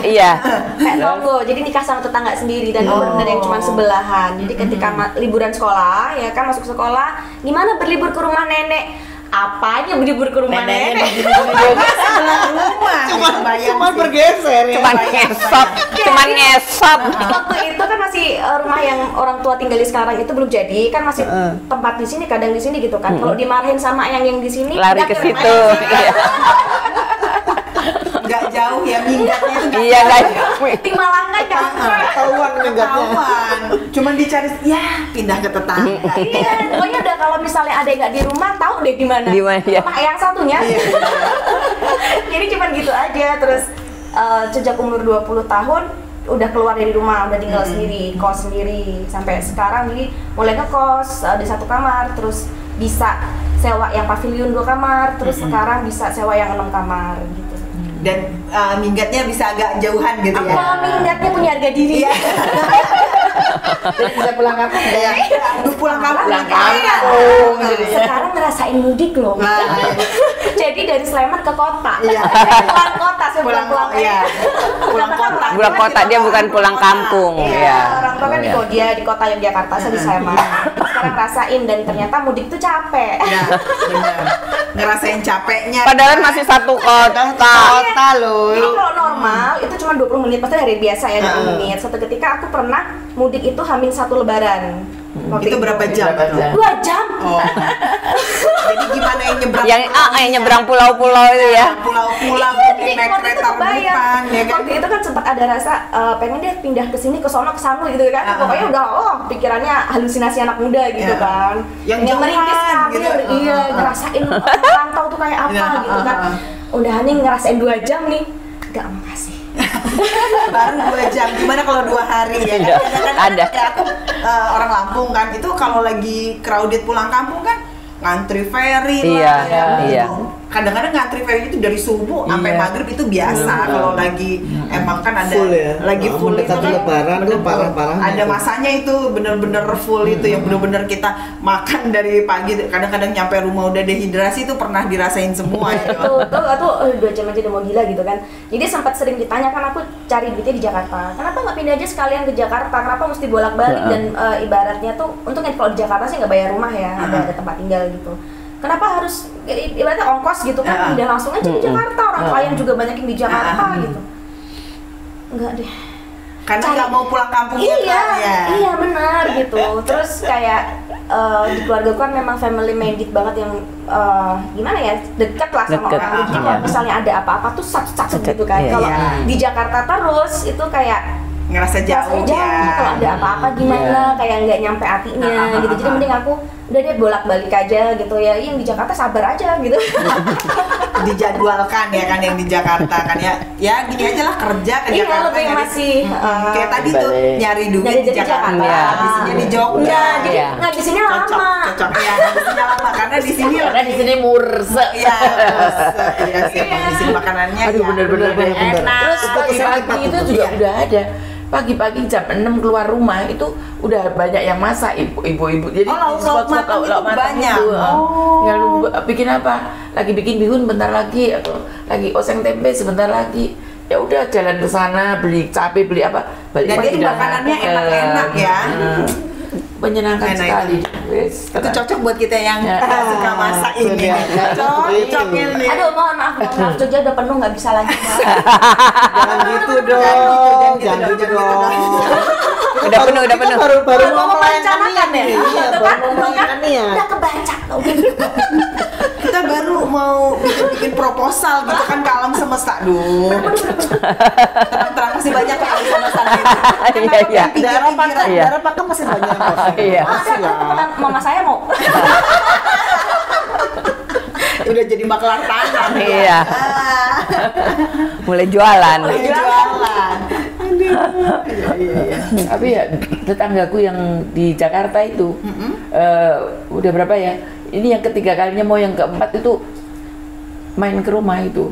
C: Iya.
E: Pek tonggo, jadi nikah sama tetangga sendiri dan benar-benar yang cuma sebelahan. Jadi ketika liburan sekolah, ya kan masuk sekolah, gimana berlibur ke rumah nenek? Apanya berlibur ke rumah nenek?
A: Sebelah rumah.
B: Cuma bergeser ya.
C: Cuman ngesot.
E: Waktu itu kan masih rumah yang orang tua tinggali sekarang itu belum jadi, kan masih tempat di sini, kadang di sini gitu kan. Kalau dimarahin sama yang di sini,
C: Lari ke
E: pindah
C: situ. Iya.
A: Nggak jauh ya minggatnya itu nggak
C: Iya kan.
E: di Malangga kan.
B: Ketahuan minggatnya.
A: ketahuan. Cuman dicari ya pindah ke tetangga.
E: Iya, pokoknya udah kalau misalnya ada yang nggak di rumah, tahu deh di mana.
C: Di mana, ya.
E: Rumah yang satunya. Jadi cuman gitu aja. Terus sejak umur 20 tahun udah keluar dari rumah, udah tinggal sendiri, kos sendiri sampai sekarang. Jadi mulai ngekos di satu kamar, terus bisa sewa yang pavilion 2 kamar, terus sekarang bisa sewa yang 6 kamar gitu.
A: Dan minggatnya bisa agak jauhan gitu ya.
E: Apa minggatnya punya harga diri?
A: Iya.
B: Jadi bisa pulang kampung ya.
A: Pulang kampung.
E: Pulang
A: Iya.
E: kampung. Sekarang ngerasain mudik loh.
A: Nah,
E: Jadi dari Sleman ke kota.
A: Iya.
E: Pulang kota, saya
A: Pulang
E: pulang
A: iya. Pulang kota.
C: Pulang kota, dia bukan pulang kampung.
E: Iya,
C: Iya.
E: orang tua kan dia di kota Yogyakarta, saya di Sleman. Sekarang rasain dan ternyata mudik tuh capek.
A: Ya, benar. Ngerasain capeknya.
C: Padahal masih satu kota.
B: Kota loh.
E: Jadi kalau normal itu cuma 20 menit, pasti hari biasa ya 20 menit. Suatu ketika aku pernah mudik itu hamil 1 lebaran. Waktu
A: Itu berapa jam?
D: Berapa jam?
E: 2 jam.
A: Oh. Jadi gimana yang nyebrang?
C: Yang nyebrang pulau-pulau itu ya.
A: Pulau-pulau
E: Jadi
A: naik
E: waktu itu
A: kereta
E: kebayang.
A: rebutan ya kan.
E: Waktu itu kan sempat ada rasa pengen deh pindah ke sini, ke sono, ke sana gitu kan. Pokoknya udah pikirannya halusinasi anak muda gitu
A: Ya.
E: kan.
A: Yang
E: Pengen
A: jauhan
E: merintis karir,
A: gitu.
E: iya, ngerasain rantau tuh kayak apa
A: Ya,
E: gitu kan. Udah nih ngerasain 2 jam nih. Gak makasih.
A: Baru 2 jam. Gimana kalau 2 hari ya kan?
C: Iya,
A: Kadang-kadang
C: ada.
A: ya aku orang Lampung kan, itu kalau lagi crowded pulang kampung kan ngantri ferry
C: Iya,
A: lah ya.
C: iya.
A: Kadang-kadang ngantri ferry itu dari subuh sampai
D: Iya.
A: maghrib itu biasa. Kalau lagi emang kan ada
B: Full ya.
A: lagi full itu
B: Mendekati
A: kan
B: lebaran tuh parah-parahnya
A: ada
B: tuh.
A: masanya itu bener-bener full itu yang bener-bener kita makan dari pagi, kadang-kadang nyampe rumah udah dehidrasi itu pernah dirasain semua ya.
E: Tuh 2 jam aja udah mau gila gitu kan. Jadi sempat sering ditanyakan, aku cari duitnya di Jakarta. Kenapa nggak pindah aja sekalian ke Jakarta? Kenapa mesti bolak-balik? Dan ibaratnya tuh, untungnya kalau di Jakarta sih nggak bayar rumah ya, ada tempat tinggal gitu. Kenapa harus ibaratnya ongkos gitu kan? Pindah langsung aja di Jakarta. Orang klien juga banyak yang di Jakarta gitu. Enggak deh.
A: Karena nggak mau pulang kampung
E: Iya,
A: ya.
E: iya benar gitu. Terus kayak di keluarga kan memang family minded banget yang gimana ya, dekat lah sama
C: Deket,
E: orang. Jadi kalau misalnya ada apa-apa tuh sat gitu kan.
C: Iya,
E: Kalau
A: iya.
E: di Jakarta terus itu kayak
A: Ngerasa jauh ya.
E: kalau ada apa-apa gimana, kayak nggak nyampe hatinya gitu. Jadi mending aku udah deh bolak-balik aja gitu ya. Yang di Jakarta sabar aja gitu.
A: Dijadwalkan ya kan yang di Jakarta kan ya. Ya gini aja lah, kerja ke
E: Iya,
A: Jakarta.
E: lebih
A: nyari-
E: masih
A: kayak tadi tuh
D: balik.
A: nyari duit
E: Nyari
A: di
E: duit di
A: Jakarta,
E: Jakarta.
A: habisnya di Jogja.
E: Nah, jadi
C: Iya.
E: ngabisinnya
A: Cocok,
E: lama.
A: cocok ya, habisnya lama karena di sini
D: Karena di sini murse.
A: Iya, iya sih, kondisi makanannya
D: Aduh,
A: ya
D: bener-bener deh.
A: enak.
D: Terus pagi-pagi itu juga udah ada. Pagi-pagi jam 6 keluar rumah itu udah banyak yang masak, ibu-ibu. Jadi
A: Oh, lauk
D: spot-spot
A: matang itu
D: lauk matang
A: banyak.
D: itu.
A: Oh.
D: Ya lu bikin apa? Lagi bikin bihun bentar lagi, atau lagi oseng tempe sebentar lagi. Ya udah jalan ke sana beli cabai, beli apa, balik
A: Dan
D: pagi
A: itu
D: udah
A: makanannya
D: ngadeg.
A: enak-enak ya.
D: menyenangkan
A: Enak.
D: sekali. Wes,
A: Itu cocok buat kita yang
D: Ya.
A: suka masak ini. Cocok ini.
E: Aduh, mohon maaf, Jogja udah penuh, nggak bisa lagi.
B: Jangan gitu dong, jangan gitu dong.
C: Udah penuh, udah penuh.
B: Baru
E: Baru
B: mau
E: mau
B: melayangkan
E: merencanakan ya?
B: nih. Iya,
E: Tuh
B: baru
E: kan,
B: mau
E: tuh kan,
B: melayangkan nih ya.
E: udah kebaca.
A: Kita baru mau bikin proposal gitu kan ke alam semesta. Duh. Terang masih banyak ke alam semesta.
C: Iya, iya.
B: Daerah Pakem,
C: Iya.
B: daerah Pakem masih banyak kok.
C: Iya.
B: Masih lah.
E: Mama saya mau.
A: Udah jadi maklar tanah.
C: Iya.
A: Ah.
C: Mulai jualan.
A: Mulai jualan. Iya.
D: Tapi ya tetanggaku yang di Jakarta itu udah berapa ya? Ini yang ketiga kalinya, mau yang keempat itu main ke rumah itu.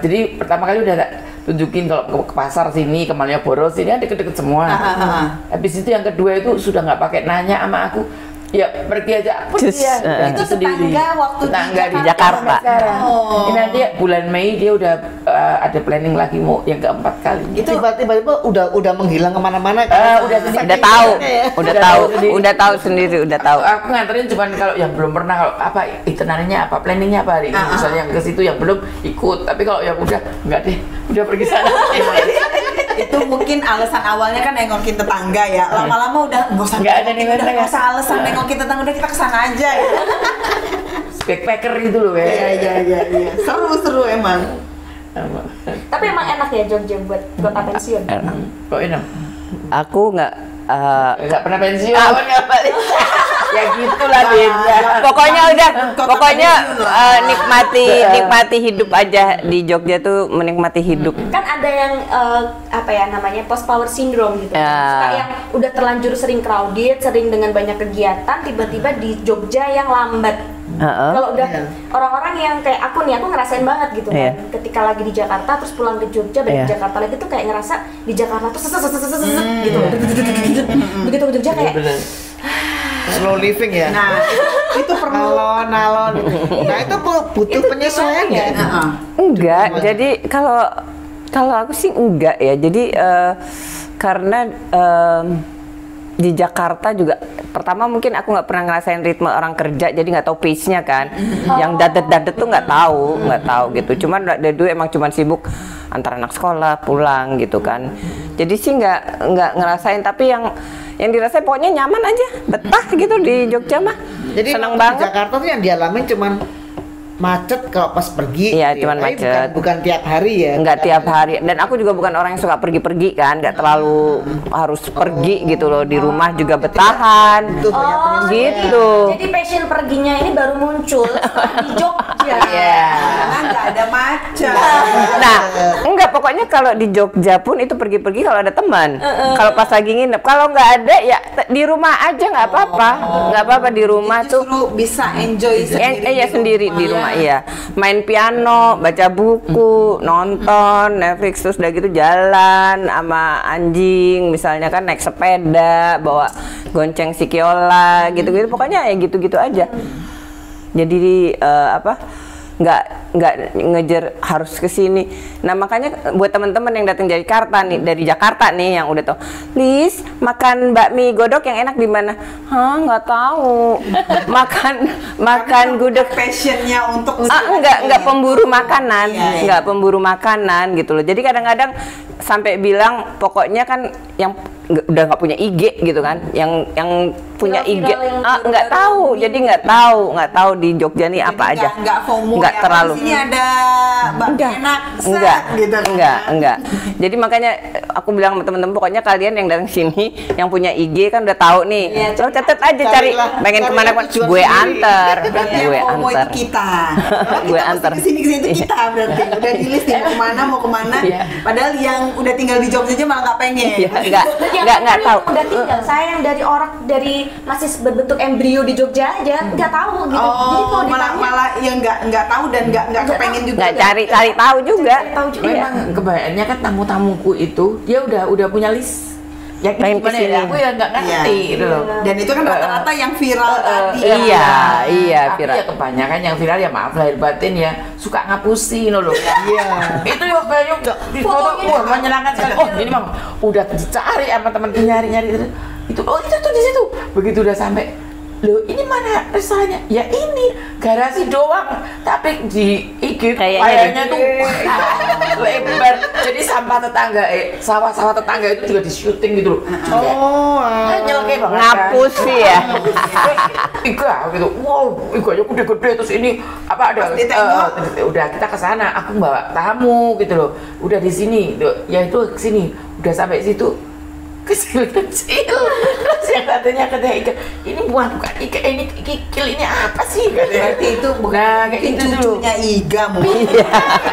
D: Jadi pertama kali udah tak tunjukin kalau ke pasar sini, ke Malioboro sini kan deket-deket semua. Habis itu yang kedua itu sudah nggak pakai nanya sama aku. Ya pergi aja, pergi
C: Just,
D: ya.
A: Itu
D: sendiri.
A: tetangga waktu
D: Tetangga
A: di
C: Jakarta.
D: Sekarang.
A: Oh.
D: Ini nanti bulan Mei dia udah ada planning lagi mau yang keempat kali.
B: Itu tiba-tiba udah menghilang kemana-mana kan?
D: Udah sendiri.
C: Udah tahu,
D: Udah
C: udah tahu sendiri, udah tahu.
D: Aku nganterin cuman kalau yang belum pernah, kalau apa itinerarinya apa, planningnya apa hari ini, misalnya yang ke situ yang belum ikut, tapi kalau yang udah enggak deh, udah pergi sana.
A: Itu mungkin alasan awalnya kan nengokin tetangga ya. Lama-lama udah nggak usah
D: Nggak ada
A: nengokin,
D: nih,
A: udah nggak usah alasan nengokin tetangga, udah kita kesana aja ya.
D: Backpacker gitu loh ya.
A: Iya. Seru emang.
E: Tapi emang enak ya Jogja buat kota pensiun.
D: Kok enak?
C: Aku nggak
D: Nggak pernah pensiun, nggak balik. Ya gitulah beda.
C: pokoknya nikmati hidup aja di Jogja tuh, menikmati hidup.
E: Kan ada yang apa ya namanya, post power syndrome gitu.
C: Ya.
E: Suka yang udah terlanjur sering crowded, sering dengan banyak kegiatan, tiba-tiba di Jogja yang lambat. Kalau udah orang-orang yang kayak aku nih, aku ngerasain banget gitu kan. Ketika lagi di Jakarta terus pulang ke Jogja, balik ke Jakarta lagi tuh kayak ngerasa di Jakarta tuh gitu. Begitu ke Jogja kayak
B: Slow living ya.
A: Nah, itu perlu
B: Alon. Nah itu butuh penyesuaian ya.
C: Enggak, jadi kalau aku sih enggak ya. Jadi karena di Jakarta juga pertama mungkin aku nggak pernah ngerasain ritme orang kerja, jadi nggak tahu pace-nya kan. Yang dadet tuh nggak tahu gitu. Cuman dari dulu emang cuman sibuk antara anak sekolah pulang gitu kan. Jadi sih nggak ngerasain, tapi yang dirasain pokoknya nyaman aja, betah gitu di Jogja mah.
B: Jadi
C: seneng
B: di
C: banget.
B: Jakarta tuh yang dialamin cuman macet kalau pas pergi.
C: Iya,
B: gitu
C: cuman
B: Tapi
C: macet.
B: Bukan tiap hari ya.
C: Enggak tiap hari, dan aku juga bukan orang yang suka pergi-pergi kan, nggak terlalu harus pergi gitu loh, di rumah juga betahan
B: Butuh banyak penyesuaian.
C: gitu.
E: jadi passion perginya ini baru muncul setelah di Jogja.
A: karena nggak ada macet.
C: Nah, enggak, pokoknya kalau di Jogja pun itu pergi-pergi kalau ada teman. Kalau pas lagi nginep, kalau nggak ada ya di rumah aja nggak apa-apa, nggak apa-apa di rumah tuh.
A: Justru bisa enjoy sendiri.
C: Iya sendiri di rumah, iya. Main piano, baca buku, nonton Netflix, terus udah gitu jalan sama anjing, misalnya kan naik sepeda, bawa gonceng si Kiola, gitu-gitu. Pokoknya ya gitu-gitu aja. Jadi nggak ngejar harus ke sini. Nah makanya buat teman-teman yang datang dari Jakarta nih yang udah tau, Lis makan bakmi godok yang enak di mana? Hah, nggak tahu. makan gudeg.
A: Passionnya untuk
C: Enggak pemburu makanan,
A: Iya.
C: enggak pemburu makanan gitu loh. Jadi kadang-kadang sampai bilang pokoknya kan yang udah nggak punya IG gitu kan, yang punya IG nggak tahu, jadi nggak tahu di Jogja nih apa aja.
A: Nggak FOMO
C: nggak
A: ya,
C: terlalu.
A: Di sini ada bakmi enak,
C: enggak,
A: gitu.
C: enggak. Jadi makanya aku bilang sama temen-temen, pokoknya kalian yang datang sini yang punya IG kan udah tahu nih. Lo catat aja cari pengen kemana, gue anter,
A: Berarti
C: gue
A: yang FOMO
C: anter.
A: itu kita.
C: Gue anter.
A: Kesini itu kita berarti. Udah di list nih mau kemana. Padahal yang udah tinggal di Jogja aja malah nggak pengen.
C: Iya,
E: Yang
C: nggak tahu.
E: udah tinggal, saya yang dari masih berbentuk embrio di Jogja aja nggak tahu gitu. Jadi
A: Oh,
E: kalau
A: malah yang nggak tahu dan nggak kepengen juga.
C: Nggak cari tahu juga.
E: tahu juga.
D: Memang kebanyakannya kan tamu-tamuku itu dia udah punya list. Ya
C: Pengen
D: gimana
C: kesini.
D: ya? Aku ya nggak ngerti gitu loh.
A: Dan itu kan rata-rata yang viral tadi.
C: Iya,
D: Tapi
C: viral.
D: ya kebanyakan yang viral ya maaf lahir batin ya suka ngapusin loh.
B: Iya.
D: Itu ya kayaknya di foto wah menyenangkan sekali. Oh ini mah udah dicari sama teman nyari terus. itu tuh di situ. Begitu udah sampai, loh ini mana restorannya? Ya ini garasi doang, tapi digigit kayaknya tuh lebar. Jadi sampah tetangga, sawah-sawah tetangga itu juga di syuting gitu loh. Nyelke banget.
C: Ngapus sih ya.
D: Iga gitu, wow, iganya gede-gede terus ini apa ada? Udah kita ke sana, aku bawa tamu gitu loh. Udah di sini, ya itu ke sini, udah sampai situ. Kecil-kecil, terus yang katanya Ika, ini bukan Ika, ini kikil, ini apa sih?
A: Berarti itu bukan
D: kayak itu
A: cucunya Iga mungkin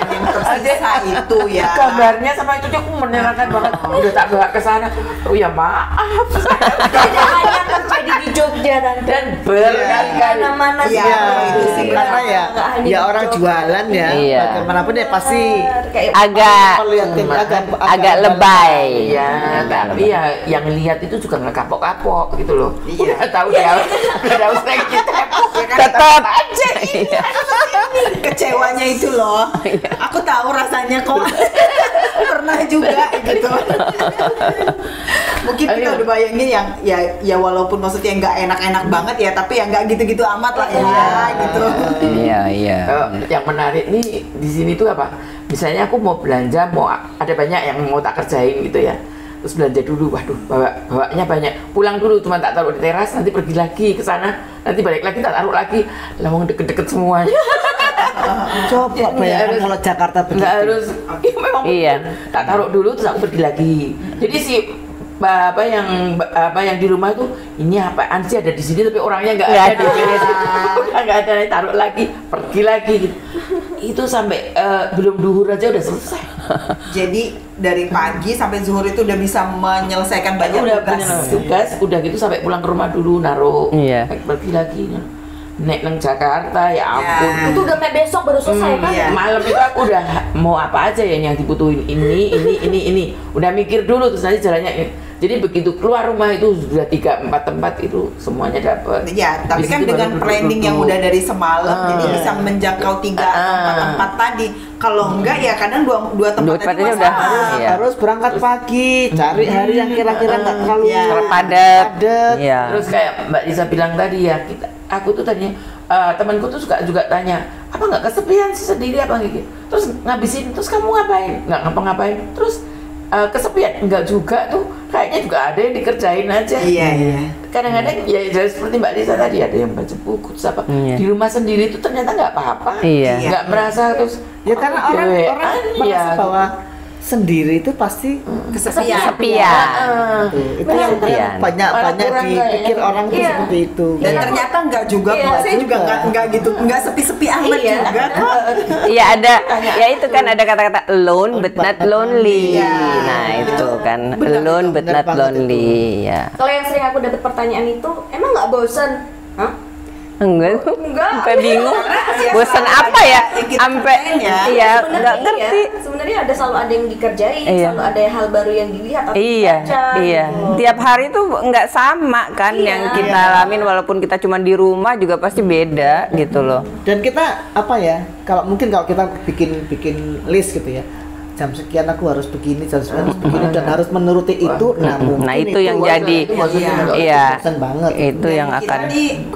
A: yang tersisa itu ya.
D: Gambarnya sama itu aku menyenangkan banget. Udah tak bawa ke sana. Oh ya maaf.
E: Tidak hanya terjadi di Jogja
D: dan berkali-kali.
E: Mana-mana
B: Iya, itu sih karena ya orang jualan ya, bagaimanapun ya pasti
C: agak lebay.
D: Iya, tapi ya yang lihat itu juga nggak kapok-kapok gitu loh. Udah tahu dia, udah tahu saya kita
C: tetap
D: aja.
A: Kecewanya itu loh. Aku tahu rasanya kok. Pernah juga gitu. Mungkin kita udah bayangin yang ya walaupun maksudnya nggak enak-enak banget ya, tapi ya nggak gitu-gitu amat lah ya gitu.
C: Iya.
D: Yang menarik nih di sini tuh apa? Misalnya aku mau belanja, mau ada banyak yang mau tak kerjain gitu ya. Terus belanja dulu, waduh, bawanya banyak. Pulang dulu, cuma tak taruh di teras, nanti pergi lagi ke sana, nanti balik lagi tak taruh lagi. Lawang deket-deket semuanya.
B: Coba bayangkan kalau Jakarta begitu.
D: Nggak harus, memang tak taruh dulu terus aku pergi lagi. Jadi si apa yang di rumah itu ini apaan sih ada di sini tapi orangnya nggak ada di sini. Nggak ada, taruh lagi, pergi lagi gitu. Itu sampai belum duhur aja udah selesai.
A: Jadi dari pagi sampai zuhur itu udah bisa menyelesaikan banyak
D: tugas. Udah gitu sampai pulang ke rumah dulu naruh, pergi lagi. Naik nang Jakarta ya ampun.
E: Itu udah besok baru selesai kan?
D: Malam itu aku udah mau apa aja ya yang dibutuhin ini. Udah mikir dulu terus nanti jalannya. Jadi begitu keluar rumah itu sudah 3-4 tempat itu semuanya dapat.
A: Ya, tapi kan dengan planning yang udah dari semalam, jadi bisa menjangkau 3 tempat tadi. Kalau enggak ya kadang dua tempat tadi
C: udah
B: harus berangkat pagi, cari hari yang kira-kira nggak terlalu
C: padat.
D: Terus kayak Mbak Lisa bilang tadi ya, aku tuh tadinya temanku tuh juga tanya, apa nggak kesepian sih sendiri apa gitu. Terus ngabisin, terus kamu ngapain? Nggak ngapa-ngapain. Terus kesepian enggak juga tuh, kayaknya juga ada yang dikerjain aja.
A: Iya.
D: Kadang-kadang ya seperti Mbak Lisa tadi ada yang baca buku terus apa di rumah sendiri itu ternyata nggak apa-apa. Nggak merasa terus
B: ya karena orang merasa bahwa sendiri itu pasti
C: kesepian.
B: Itu yang banyak dipikir orang itu seperti itu.
A: Dan ternyata enggak juga kok. Saya juga enggak gitu, enggak sepi-sepi amat juga kok.
C: Iya ada, ya itu kan ada kata-kata alone but not lonely. Nah itu kan alone but not lonely ya.
E: Kalau yang sering aku dapat pertanyaan itu, emang nggak bosan? Hah?
C: Enggak, sampai bingung. Bosan apa ya? Sampai nggak ngerti.
E: Sebenarnya selalu ada yang dikerjain, selalu ada hal baru yang dilihat atau dibaca. Gitu.
C: Tiap hari tuh nggak sama kan yang kita alamin, walaupun kita cuma di rumah juga pasti beda gitu loh.
B: Dan kita apa ya? Kalau kita bikin list gitu ya. Jam sekian aku harus begini, jam sekian harus begini dan harus menuruti itu.
C: Nah itu yang jadi
B: banget.
C: Itu yang akan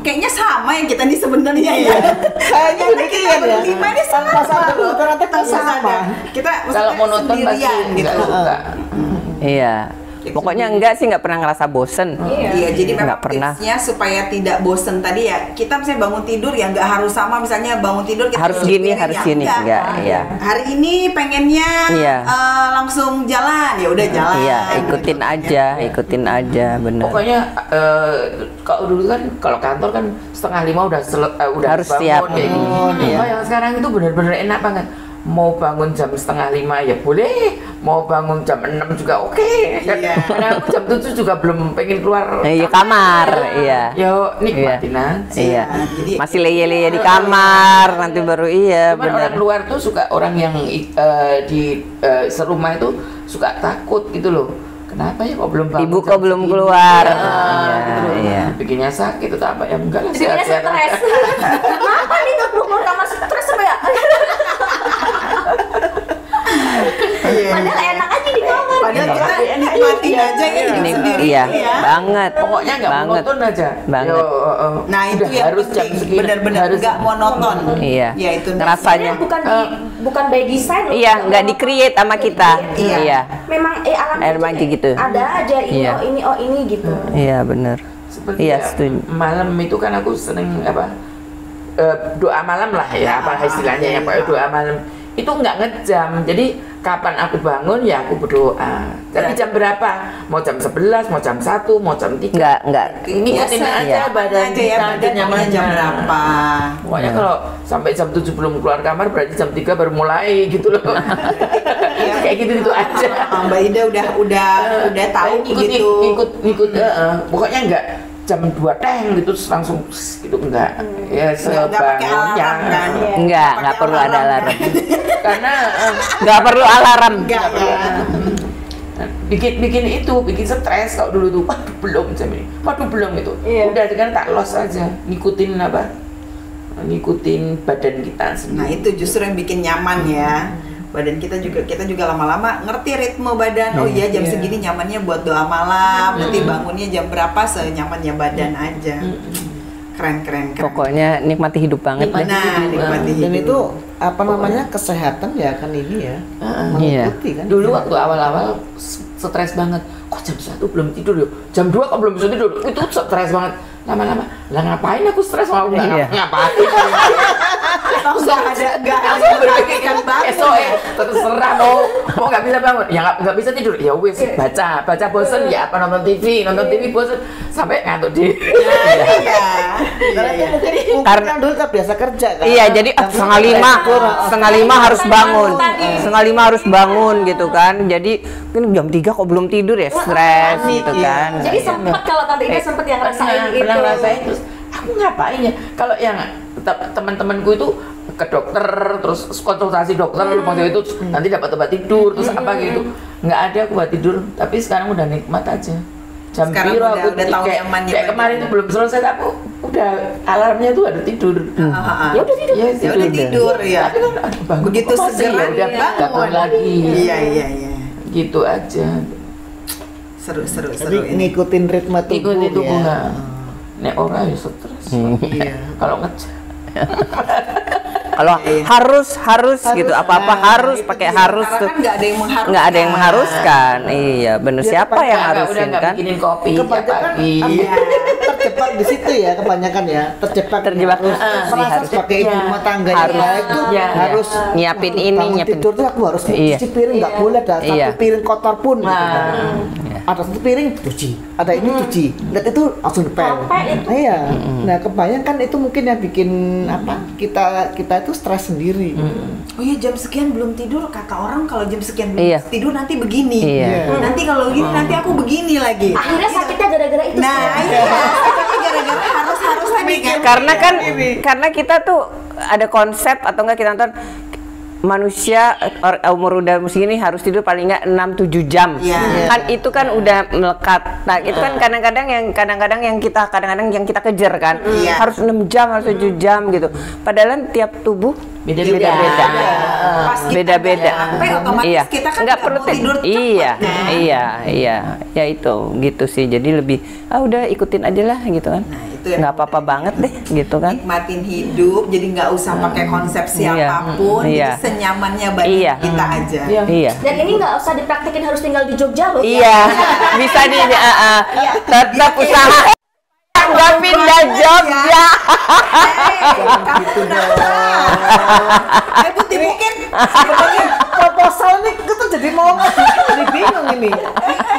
A: kayaknya sama yang kita nih sebenarnya ya.
B: Kayaknya demikian ya.
A: Ini sama ternyata sama. Kita
D: kalau mau nonton pasti
A: gitu.
C: Iya. Pokoknya nggak pernah ngerasa bosen.
A: Iya, jadi memang
C: pernah.
A: tipsnya supaya tidak bosen tadi ya, kita misalnya bangun tidur ya nggak harus sama, misalnya bangun tidur kita
C: harus gini, enggak.
A: Hari ini pengennya langsung jalan, ya udah jalan.
C: Iya, ikutin aja, benar.
D: Pokoknya kalau dulu kan kalau kantor kan 4:30 udah
C: harus
D: bangun,
C: siap.
D: Kayak gitu. Yang sekarang itu benar-benar enak banget. Mau bangun jam 4:30 ya boleh, mau bangun jam 6 juga oke. Karena aku jam 7 juga belum pengen keluar
C: kamar.
D: Yo nikmatin aja.
C: Jadi masih leye-leye di kamar, nanti baru
D: Cuman orang luar tuh suka, orang yang di serumah itu suka takut gitu loh. Kenapa ya kok belum bangun?
C: Ibu kok belum keluar?
D: Bikinnya sakit atau apa ya? Enggak lah,
E: bikinnya stres. Kenapa nih nggak keluar kamar, stres apa ya? Padahal enak aja di kamar.
A: Padahal kita nikmatin aja ya hidup sendiri
C: Iya,
A: itu ya.
C: banget.
D: Pokoknya nggak
C: banget.
D: monoton aja.
C: Banget.
A: Nah itu
D: Udah
A: yang
D: harus jam
A: penting,
D: segini,
A: benar-benar
D: harus
A: nggak monoton.
C: Iya.
A: Ya itu
C: Ngerasanya.
E: Bukan by design loh.
C: Iya, nggak di-create sama kita.
A: Iya.
C: Iya.
E: Memang alam
C: Emang
E: itu
C: gitu.
E: ada aja ini
C: Iya.
E: oh ini gitu.
C: Iya, benar.
D: Seperti
C: Iya,
D: ya,
C: setuju.
D: malam itu kan aku seneng doa malam lah ya, apa istilahnya ya, Pak, doa malam itu nggak ngejam. Jadi kapan aku bangun ya aku berdoa. Tapi jam berapa? Mau jam 11, mau jam 1, mau jam 3.
C: Nggak.
D: Ngikutin
A: Biasa
D: aja badan
A: aja ya,
D: kita,
A: badan maunya jam berapa.
D: Pokoknya kalau sampai jam 7 belum keluar kamar berarti jam 3 baru mulai gitu loh. Kayak gitu aja.
A: Mbak Ida udah tahu gitu.
D: Ngikut pokoknya enggak jam 2 teng gitu terus langsung gitu enggak. Ya
A: Nggak pakai alarm
D: sebanyak.
A: kan?
C: Nggak perlu ada alarm.
D: Karena
C: Nggak perlu alarm.
A: Enggak ya.
D: bikin stres kalau dulu tuh, waduh belum jam ini, waduh belum itu.
E: Iya.
D: Udah kan tak los aja, ngikutin badan kita sendiri.
A: Nah itu justru yang bikin nyaman ya. Badan kita juga lama-lama ngerti ritme badan. Oh iya jam segini nyamannya buat doa malam. Nanti bangunnya jam berapa senyamannya badan aja. Keren.
C: Pokoknya nikmati hidup banget deh.
A: Nah, nikmati
B: Dan
A: hidup.
B: itu apa namanya kesehatan ya kan ini ya. Mengikuti kan.
D: Dulu waktu awal-awal stres banget. Kok jam 1 belum tidur ya? Jam 2 kok belum bisa tidur? Itu stres banget. Lama-lama, lah ngapain aku stres? Mau
C: Iya.
D: ngapain?
A: Nggak ada berpikirkan banget.
D: Terserah mau nggak bisa bangun, ya nggak bisa tidur, ya wes baca bosen ya apa nonton TV bosen sampai ngantuk deh.
A: Iya.
B: Mungkin kan dulu kan biasa kerja kan.
C: Iya, jadi
B: Jam
C: 4:30 harus bangun. 4:30 harus bangun gitu kan. Jadi mungkin jam 3 kok belum tidur ya stres gitu kan.
E: Jadi sempat kalau Tante Ida sempat yang ngerasain
D: pernah
E: itu.
D: ngerasain terus aku ngapain ya kalau yang teman-temanku itu ke dokter terus konsultasi dokter maksudnya itu nanti dapat obat tidur terus apa gitu nggak ada aku buat tidur tapi sekarang udah nikmat aja jam
A: Sekarang
D: biru
A: udah
D: aku
A: tahu
D: kayak
A: nyamannya
D: kayak
A: badan.
D: kemarin itu belum selesai tapi udah alarmnya tuh ada tidur
A: Ya
E: udah tidur.
A: Ya udah tidur ya.
D: tapi kan aduh, bangun
A: Begitu
D: kok masih
A: segera
D: ya udah
A: dia
D: bangun lagi
A: Iya.
D: gitu aja
A: Seru
B: Jadi
A: ini.
B: ngikutin ritme tubuh
D: ikuti tubuh
B: ya.
D: nggak nek orang ya stres kalau ngejar
C: Kalau harus gitu, apa-apa harus pakai harus
A: Karena
C: tuh.
A: kan nggak ada yang mengharuskan.
C: Nggak ada yang mengharuskan. Iya, bener. Siapa yang
D: udah
C: harusin
D: nggak
C: kan?
D: bikinin kopi tiap
B: Kebanyakan
D: pagi
B: terjebak di situ ya kebanyakan ya. Terjebak
C: Terjebak.
B: merasa
C: Harus.
B: sebagai ibu rumah tangga
C: Harus.
B: itu
D: Iya.
B: harus
C: Nyiapin
B: waduh,
C: ini,
B: bangun
C: nyiapin.
B: tidur tuh aku harus
C: Iya.
B: cuci piring nggak boleh ada
C: Iya.
B: satu piring kotor pun gitu kan.
C: Iya.
B: Ada satu piring cuci, ada ini cuci, lihat itu langsung dipel.
E: Capek itu.
B: Iya. Nah kebayang kan itu mungkin yang bikin apa kita itu stres sendiri.
A: Oh iya jam sekian belum tidur kata orang kalau jam sekian belum
C: Iya.
A: tidur nanti begini.
C: Iya.
A: Nanti kalau gini nanti aku begini lagi.
E: Akhirnya sakitnya gara-gara itu.
A: Nah iya. Sakitnya gara-gara harus tadi kan.
C: Karena kita tuh ada konsep atau enggak kita nonton manusia umur udah segini harus tidur paling enggak 6-7 jam.
A: Iya.
C: Kan itu kan udah melekat. Nah, itu kan kadang-kadang yang kita kejar kan.
A: Iya.
C: Harus 6 jam, harus 7 jam gitu. Padahal tiap tubuh
D: Beda-beda.
A: Pas kita
C: Beda-beda.
A: capek, otomatis
C: Iya.
A: kita kan
C: nggak
A: nggak
C: perlu
A: mau tidur cepat,
C: Iya,
A: kan?
C: iya. Ya itu gitu sih. Jadi lebih udah ikutin aja lah gitu kan.
A: Nah, itu yang
C: Nggak apa-apa banget deh gitu kan.
A: nikmatin hidup, jadi nggak usah pakai konsep siapapun,
C: Iya.
A: jadi senyamannya badan
C: Iya.
A: kita aja.
C: Iya.
E: Dan ini nggak usah dipraktikin harus tinggal di Jogja loh.
C: Iya, bisa tetap usaha nggak pindah Jogja.
A: Kamu Putih mungkin
B: Sebenarnya proposal ini kita jadi mau jadi bingung ini.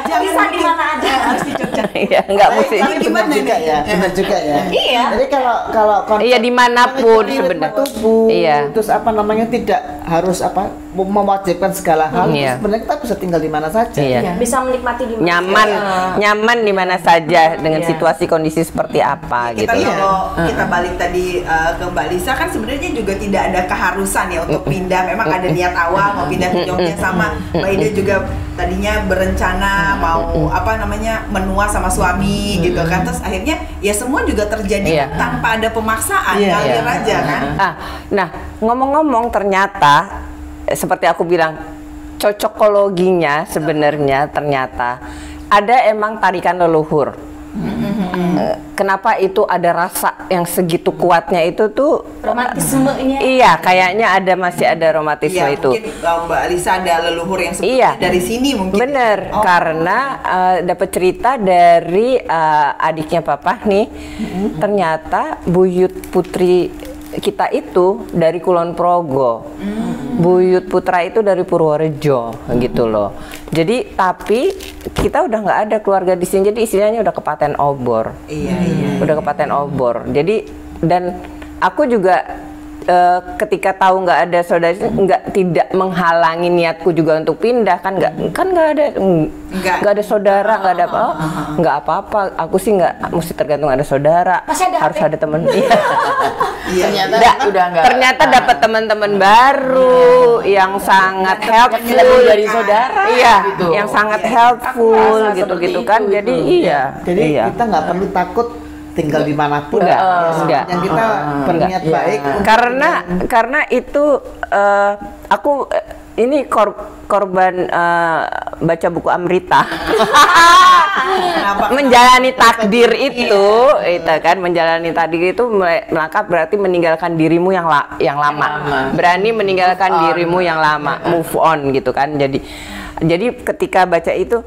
E: Bisa di mana aja.
A: harus di Jogja.
C: Iya, nggak mesti.
A: Tapi gimana
B: Benar juga
A: nih?
B: ya, benar juga ya.
E: Iya.
B: Jadi kalau konsep
C: Iya, dimanapun
B: mengikuti ritme
C: sebenarnya.
B: tubuh,
C: Iya.
B: terus apa namanya tidak harus apa mewajibkan segala hal.
C: Iya.
B: Sebenarnya kita bisa tinggal di mana saja.
C: Iya.
E: Bisa menikmati di mana.
C: Nyaman di mana saja dengan situasi kondisi seperti apa
A: Kita
C: gitu.
A: kalau kita balik tadi ke Mbak Lisa kan sebenarnya juga tidak ada keharusan ya untuk pindah. Memang ada niat awal mau pindah ke Jogja sama Mbak Ida juga tadinya berencana mau apa namanya menua sama suami gitu kan. Terus akhirnya ya semua juga terjadi
C: Iya.
A: tanpa ada pemaksaan,
B: Iya.
A: ngalir aja kan.
C: Nah, ngomong-ngomong ternyata seperti aku bilang cocokologinya sebenarnya ternyata ada emang tarikan leluhur. Kenapa itu ada rasa yang segitu kuatnya itu tuh
E: romantismenya.
C: Iya, kayaknya masih ada romantisme
A: Iya,
C: itu.
A: mungkin Mbak Lisa ada leluhur yang seperti
C: Iya.
A: dari sini mungkin.
C: Bener,
A: Oh.
C: karena dapat cerita dari adiknya papa nih, ternyata buyut putri kita itu dari Kulon Progo, buyut putra itu dari Purworejo, gitu loh. Jadi tapi kita udah nggak ada keluarga di sini, jadi istilahnya udah kepaten obor.
A: Iya.
C: Udah kepaten obor. Jadi dan aku juga ketika tahu nggak ada saudara, tidak menghalangi niatku juga untuk pindah, kan nggak ada saudara, nggak ada apa, nggak apa-apa. Aku sih nggak mesti tergantung ada saudara,
E: Masih ada
C: harus
E: HP?
C: ada temen.
D: Ternyata udah nggak.
C: Ternyata dapat teman-teman baru yang sangat helpful
D: lebih dari saudara,
C: iya,
D: gitu.
C: yang sangat
D: Aku
C: helpful
D: rasa
C: gitu-gitu
D: seperti
C: kan.
D: itu,
C: Jadi
D: gitu.
C: iya,
B: Jadi
C: iya.
B: kita nggak perlu takut tinggal dimanapun.
C: Enggak,
B: Ya,
C: enggak.
B: yang kita berniat
D: Iya.
B: baik.
C: Karena itu aku ini korban baca buku Amrita. Menjalani takdir itu kan, menjalani takdir itu maka berarti meninggalkan dirimu yang lama. Berani meninggalkan dirimu yang lama, move on gitu kan. Jadi ketika baca itu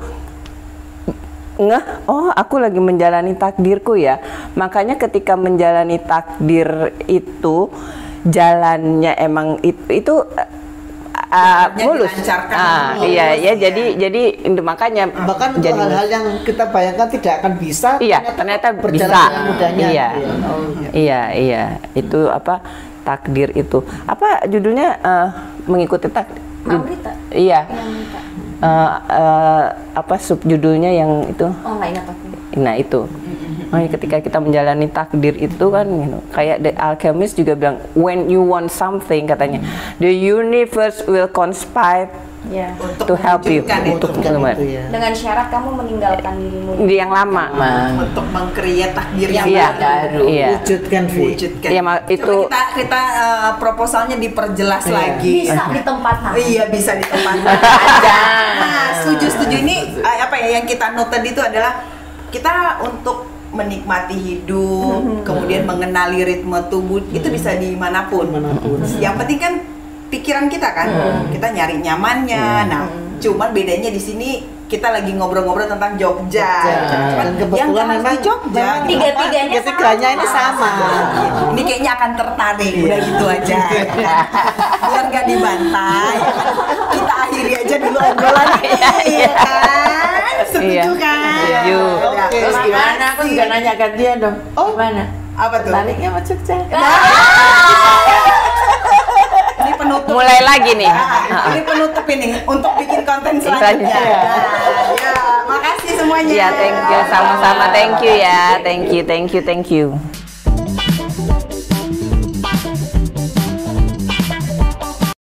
C: oh aku lagi menjalani takdirku ya. Makanya ketika menjalani takdir itu jalannya emang itu mulus. Iya ya, jadi makanya
B: Bahkan untuk hal-hal yang kita bayangkan tidak akan bisa,
C: ternyata
B: berjalan
C: bisa.
B: dengan mudahnya.
C: Iya.
B: Oh,
C: Iya, itu apa takdir itu. Apa judulnya mengikuti takdir.
E: Amrita.
C: Iya. Apa subjudulnya yang itu?
E: Oh, nggak ingat aku.
C: Nah itu. Ketika kita menjalani takdir itu kan, kayak The Alchemist juga bilang, when you want something, katanya, the universe will conspire
E: Ya.
C: to help you. Untuk
B: itu ya.
E: Dengan syarat kamu meninggalkan dirimu.
C: di yang lama.
A: Untuk mengkreat takdir yang
C: Iya.
A: baru.
C: Iya.
B: Wujudkan, Vi.
A: Wujudkan.
C: Iya, itu
A: Coba kita proposalnya diperjelas lagi.
E: Bisa di tempat
A: Iya, bisa di tempat. Nah, setuju. Ini apa ya yang kita note tadi itu adalah kita untuk menikmati hidup, kemudian mengenali ritme tubuh, itu bisa dimanapun. Yang penting kan pikiran kita kan, kita nyari nyamannya. Nah, cuman bedanya di sini kita lagi ngobrol-ngobrol tentang Jogja. Cuman
B: Dan kebetulan
A: yang nggak harus
B: memang
A: di Jogja.
E: Tiga-tiganya
B: Ketiganya ini sama.
A: Ini kayaknya akan tertarik, udah gitu aja. Biar nggak dibantai, kita akhiri aja dulu obrolan ini, ya kan? Setuju kan?
C: Setuju.
A: Udah.
D: Terus gimana? Aku juga nanya ke dia dong.
A: Oh.
D: Gimana?
A: Apa tuh?
D: Baliknya sama Jogja.
A: Ini penutup.
C: mulai lagi nih.
A: Ini penutup ini untuk bikin konten selanjutnya.
C: Selanjutnya.
A: Ya, makasih semuanya.
C: Ya, thank you, sama-sama, thank you ya, thank you.